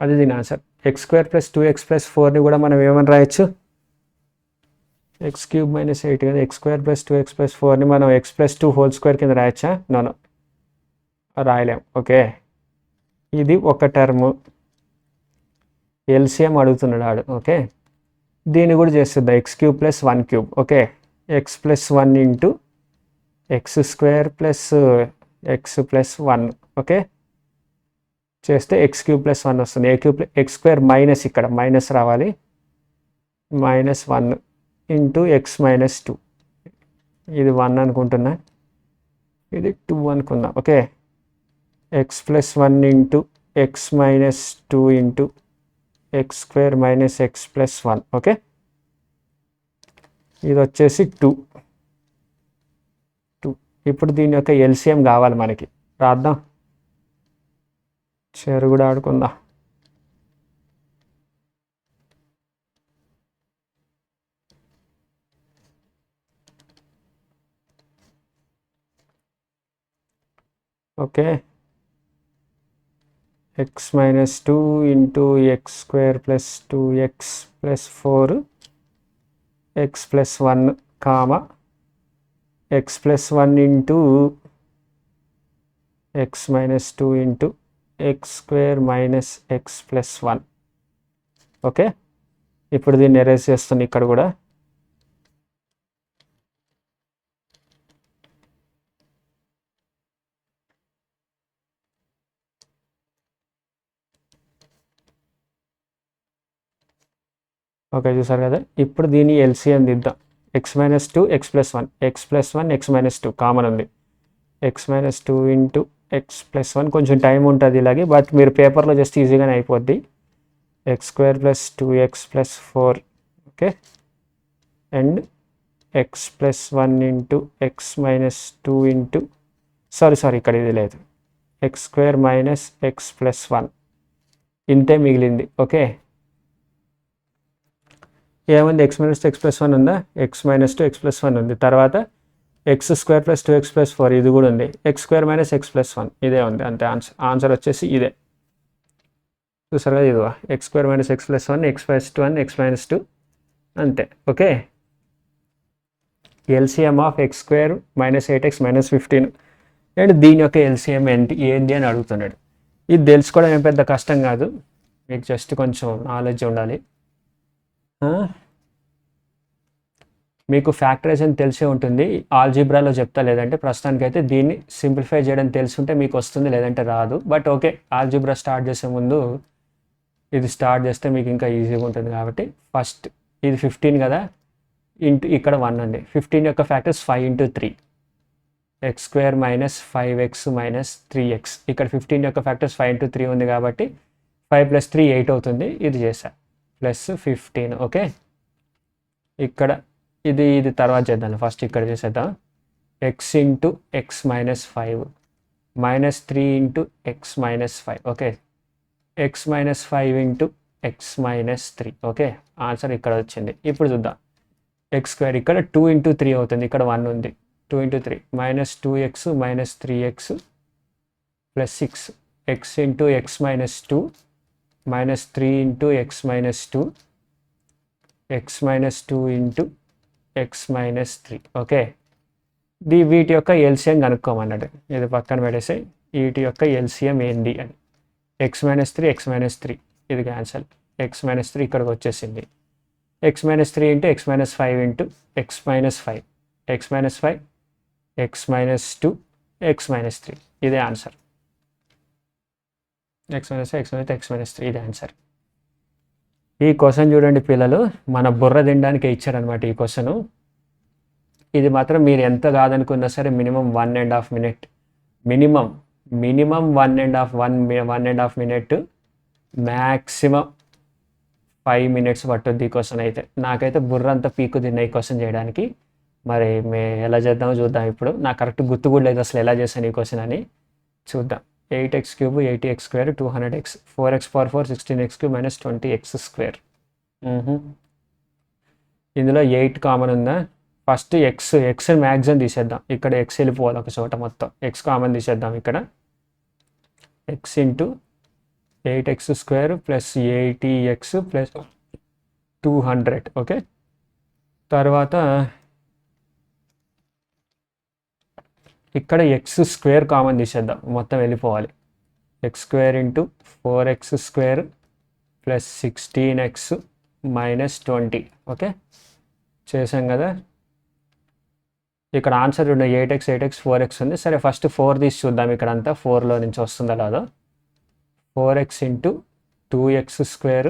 అది దీని ఆన్సర్. x² + 2x + 4ని కూడా మనం ఏమని రాయొచ్చు? x³ - 8 కదా, x² + 2x + 4ని మనం x + 2 హోల్ స్క్వేర్ కింద రాయొచ్చా? నో, రాయలేం. ఓకే, ఇది ఒక టర్ము, ఎల్సిఎం అడుగుతున్నాడు ఆడు. ఓకే, దీన్ని కూడా చేస్తుందా, x³ + 1³. Okay, x + 1 into x² + x + 1. Okay, చేస్తే x³ + 1 వస్తుంది. x² మైనస్, ఇక్కడ మైనస్ రావాలి, -1 ఇంటూ x - 2. ఇది 1 అనుకుంటున్నా, ఇది 2 అనుకుందాం. Okay, x + 1 into x - 2 into x² - x + 1. Okay, ఇది వచ్చేసి 2. ఇప్పుడు దీని యొక్క ఎల్సిఎం కావాలి మనకి, రాద్దాం, చెరుగుడు ఆడుకుందాం. Okay, x - 2 into x² + 2x + 4, x + 1 comma x + 1 into x - 2 into x² - x + 1. Okay, ఇప్పుడు దీన్ని ఎరేజ్ చేస్తుంది ఇక్కడ కూడా. ఓకే, చూసారు కదా. ఇప్పుడు దీన్ని LCM దిద్దాం. x - 2 x + 1, x + 1 x - 2 common ఉంది. x - 2 ఇంటూ x + 1, కొంచెం టైం ఉంటుంది ఇలాగే, బట్ మీరు పేపర్లో జస్ట్ ఈజీగానే అయిపోద్ది. x² + 2x + 4. Okay, and x + 1 into x - 2 into, sorry ఇక్కడ ఇది లేదు, x² - x + 1, ఇంతే మిగిలింది. ఓకే, ఏముంది, x - 2 x + 1 ఉందా, x - 2 x + 1 ఉంది, తర్వాత x² + 2x + 4 ఇది కూడా ఉంది, x² - x + 1 ఇదే ఉంది, అంతే. ఆన్సర్ వచ్చేసి ఇదే. చూసారు కదా, ఇదిగో x² - x + 1, x + 1 x - 2 అంతే. Okay, LCM of x² - 8x - 15, and దీని యొక్క ఎల్సిఎం ఏంటి అని అడుగుతున్నాడు. ఇది తెలుసుకోవడం ఏం పెద్ద కష్టం కాదు, మీకు జస్ట్ కొంచెం నాలెడ్జ్ ఉండాలి. మీకు ఫ్యాక్టరైజేషన్ తెలిసే ఉంటుంది, ఆల్జీబ్రాలో చెప్తా, లేదంటే ప్రస్తుతానికైతే దీన్ని సింప్లిఫై చేయడం తెలుసుంటే మీకు వస్తుంది, లేదంటే రాదు. బట్ ఓకే, ఆల్జీబ్రా స్టార్ట్ చేసే ముందు ఇది స్టార్ట్ చేస్తే మీకు ఇంకా ఈజీగా ఉంటుంది. కాబట్టి ఫస్ట్ ఇది 15 కదా, ఇంటూ ఇక్కడ 1 ఉంది. 15 యొక్క ఫ్యాక్టర్స్ 5 × 3, x² - 5x - 3x. ఇక్కడ 15 యొక్క ఫ్యాక్టర్స్ 5 × 3 ఉంది కాబట్టి 5 + 3 8 అవుతుంది. ఇది చేసా +15. ఓకే, ఇక్కడ ఇది తర్వాత చేద్దాం, ఫస్ట్ ఇక్కడ చేసేద్దాం. X into x minus 5 minus 3 into x minus 5 okay. X minus 5 into x minus 3 okay. Answer ఇక్కడ వచ్చింది. ఇప్పుడు చూద్దాం. ఎక్స్ స్క్వేర్ ఇక్కడ 2 ఇంటూ 3 అవుతుంది, ఇక్కడ 1 ఉంది. 2 into 3 minus 2x minus 3x plus 6 X into x minus 2 minus 3 into x minus 2 X minus 2 into x minus 3 okay. వీటి యొక్క ఎల్సిఎం కనుక్కోమన్నాడు. ఇది పక్కన పెడేసి వీటి యొక్క ఎల్సిఎం ఏంది అని. ఎక్స్ మైనస్ 3 ఎక్స్ మైనస్ 3 ఇది క్యాన్సల్. ఎక్స్ మైనస్ 3 ఇక్కడికి వచ్చేసింది. X minus 3 into x minus 5 into x minus 5 X minus 5 X minus 2 X minus 3 ఇదే answer. X minus 5 X minus 3 ఇదే ఆన్సర్. ఈ క్వశ్చన్ చూడండి పిల్లలు, మన బుర్ర తినడానికి ఇచ్చారనమాట ఈ క్వశ్చను. ఇది మాత్రం మీరు ఎంత కాదనుకున్నా సరే minimum 1.5 minute, minimum 1.5 minute, maximum 5 minutes పట్టుద్ది ఈ క్వశ్చన్ అయితే. నాకైతే బుర్ర అంతా పీకు తిన్న ఈ క్వశ్చన్ చేయడానికి. మరి ఎలా చేద్దామో చూద్దాం. ఇప్పుడు నాకు కరెక్ట్ గుర్తు కూడా లేదు అసలు ఎలా చేశాను ఈ క్వశ్చన్ అని. చూద్దాం. 8x cube 80x square 200x 4x power 4 16x cube minus 20x square. ఇందులో 8 కామన్ ఉందా? ఫస్ట్ ఎక్స్ మ్యాక్సిమం తీసేద్దాం. ఇక్కడ ఎక్స్ వెళ్ళిపోవాలి ఒక చోట, మొత్తం ఎక్స్ కామన్ తీసేద్దాం. ఇక్కడ X into 8x square plus 80x plus 200 okay. తర్వాత ఇక్కడ ఎక్స్ స్క్వేర్ కామన్ తీసేద్దాం, మొత్తం వెళ్ళిపోవాలి. X square into 4x square plus 16x minus 20 okay. చేసాం కదా. ఇక్కడ ఆన్సర్ ఉన్న 8x 4x ఉంది. సరే ఫస్ట్ 4 తీసి చూద్దాం. ఇక్కడ అంతా 4లో నుంచి వస్తుందా లేదో. 4x into 2x square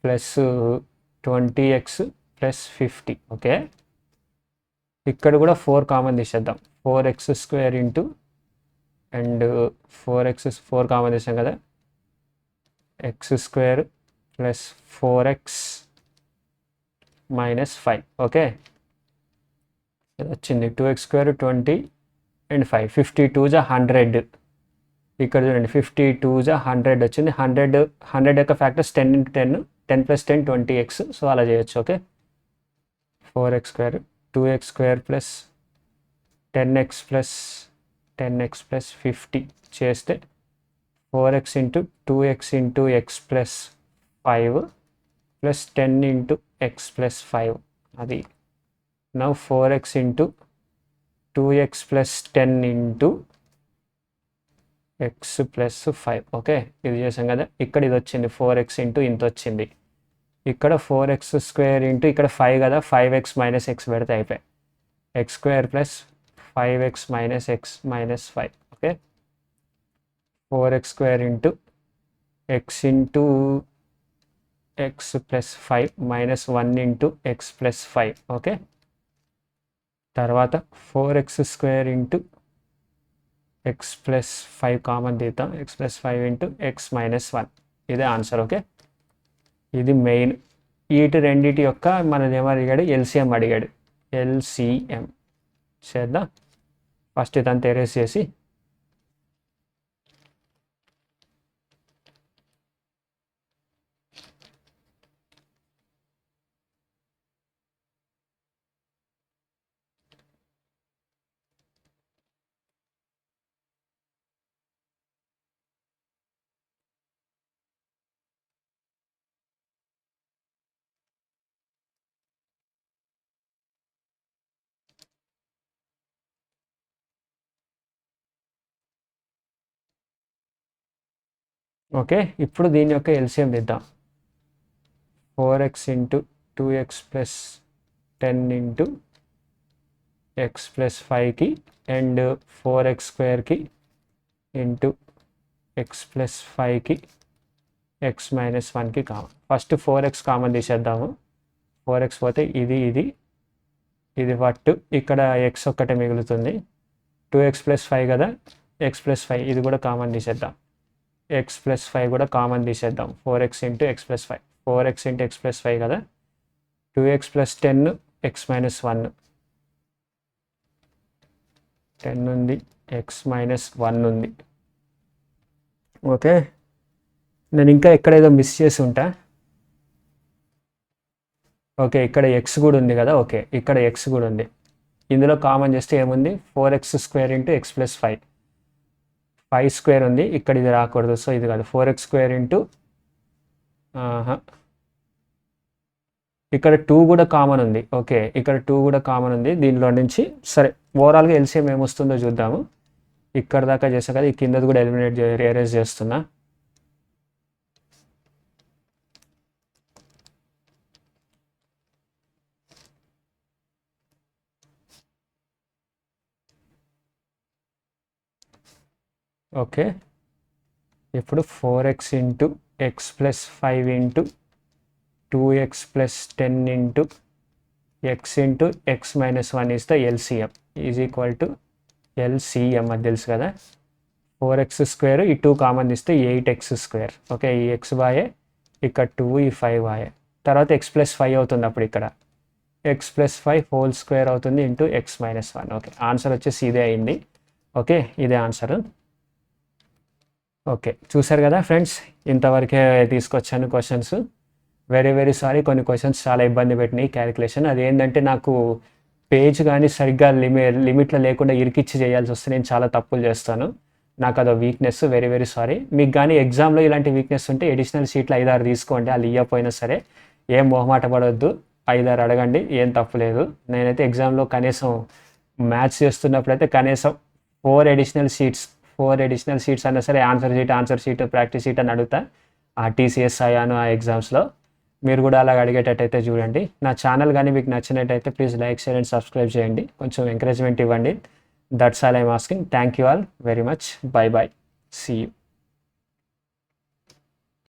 plus 20x plus 50 okay. ఇక్కడ కూడా 4 కామన్ తీసేద్దాం. 4x square into and 4 common తీసాం కదా. X square plus 4x minus 5 okay. వచ్చింది 2x స్క్వేర్ 20 అండ్ 5 52 జా 100. ఇక్కడ చూడండి 52 జా 100 వచ్చింది. 100 యొక్క factors 10 into 10 10 plus 10 20x. So అలా చేయొచ్చు okay. 4x square 2x square plus 10x plus 50 చేస్తే 4x into 2x into x plus 5 plus 10 into x plus 5 అది. Now 4x into 2x plus 10 into x plus 5 okay. ఇది చేసాం కదా. ఇక్కడ ఇది వచ్చింది 4x ఇంటూ ఇంత వచ్చింది. ఇక్కడ 4x స్క్వేర్ ఇంటూ ఇక్కడ 5 కదా, 5x మైనస్ ఎక్స్ పెడితే అయిపోయి x square plus 5x minus x minus 5 okay. 4x square into x into x plus 5 minus 1 into x plus 5 okay. తర్వాత 4x square into x plus 5 common తీద్దాం. X plus 5 into x minus 1 ఇదే answer okay. ఇది main. వీటి రెండింటి యొక్క మనది ఏమో అడిగాడు, ఎల్సిఎం అడిగాడు. ఎల్సిఎం చేద్దాం. ఫస్ట్ ఇదంతా ఎరేస్ చేసి ఓకే. ఇప్పుడు దీని యొక్క ఎల్సిఎం తీద్దాం. 4x into 2x plus 10 into x plus 5కి అండ్ 4x స్క్వేర్కి ఇంటూ ఎక్స్ ప్లస్ 5కి ఎక్స్ మైనస్ 1కి కామన్. ఫస్ట్ 4x కామన్ తీసేద్దాము. 4x పోతే ఇది పట్టు, ఇక్కడ ఎక్స్ ఒక్కటే మిగులుతుంది. 2x ప్లస్ 5 కదా, ఎక్స్ ప్లస్ 5 ఇది కూడా కామన్ తీసేద్దాం. ఎక్స్ ప్లస్ 5 కూడా కామన్ తీసేద్దాం. 4x into x plus 5 4x into x plus 5 కదా. 2x ప్లస్ 10 ఎక్స్ మైనస్ 1 10 ఉంది, x-1 ఉంది. ఓకే, నేను ఇంకా ఎక్కడేదో మిస్ చేసి ఉంటా. ఓకే, ఇక్కడ ఎక్స్ కూడా ఉంది కదా. ఓకే, ఇక్కడ ఎక్స్ కూడా ఉంది. ఇందులో కామన్ చేస్తే ఏముంది, 4x² ఇంటూ x ప్లస్ 5 ఉంది. ఇక్కడ ఇది రాకూడదు, సో ఇది కాదు. 4x² ఇంటూ ఇక్కడ 2 కూడా కామన్ ఉంది. ఓకే, ఇక్కడ 2 కూడా కామన్ ఉంది దీనిలో నుంచి. సరే, ఓవరాల్గా ఎల్సిఎం ఏమొస్తుందో చూద్దాము. ఇక్కడ దాకా చేసా కదా, ఈ కిందది కూడా ఎరేజ్ చేస్తున్నా. ఓకే, ఇప్పుడు 4x into x plus 5 into 2x plus 10 into x into x-1 is the LCM is equal to LCM. అది తెలుసు కదా. 4x² ఈ 2 కామన్ తీస్తే 8x². ఓకే, ఈ x బాయే, ఇక్కడ 2, ఈ 5 బాయే. తర్వాత x ప్లస్ 5 అవుతుంది. అప్పుడు ఇక్కడ x ప్లస్ 5 హోల్ స్క్వేర్ అవుతుంది ఇంటూ x-1. ఓకే, ఆన్సర్ వచ్చేసి ఇదే అయింది. ఓకే, ఇదే ఆన్సర్. ఓకే, చూసారు కదా ఫ్రెండ్స్, ఇంతవరకే తీసుకొచ్చాను క్వశ్చన్స్. వెరీ సారీ, కొన్ని క్వశ్చన్స్ చాలా ఇబ్బంది పెట్టినాయి క్యాలిక్యులేషన్. అదేంటంటే నాకు పేజ్ కానీ సరిగ్గా లిమిట్లో లేకుండా ఇరికిచ్చి చేయాల్సి వస్తే నేను చాలా తప్పులు చేస్తాను. నాకు అదో వీక్నెస్. Very sorry. మీకు కానీ ఎగ్జామ్లో ఇలాంటి వీక్నెస్ ఉంటే ఎడిషనల్ షీట్లు 5-6 తీసుకోండి. వాళ్ళు ఇవ్వకపోయినా సరే ఏం మొహమాట పడవద్దు, 5-6 అడగండి, ఏం తప్పులేదు. నేనైతే ఎగ్జామ్లో కనీసం మ్యాథ్స్ చేస్తున్నప్పుడైతే కనీసం 4 అడిషనల్ షీట్స్ అన్నా సరే ఆన్సర్ షీట్ ప్రాక్టీస్ షీట్ అని అడుగుతా. ఆ టీసీఎస్ అయ్యాను ఆ ఎగ్జామ్స్లో. మీరు కూడా అలాగ అడిగేటట్టయితే చూడండి. నా ఛానల్ కానీ మీకు నచ్చినట్టయితే please like, share and subscribe చేయండి. కొంచెం ఎంకరేజ్మెంట్ ఇవ్వండి. That's all I'm asking. Thank you all very much. Bye. See you.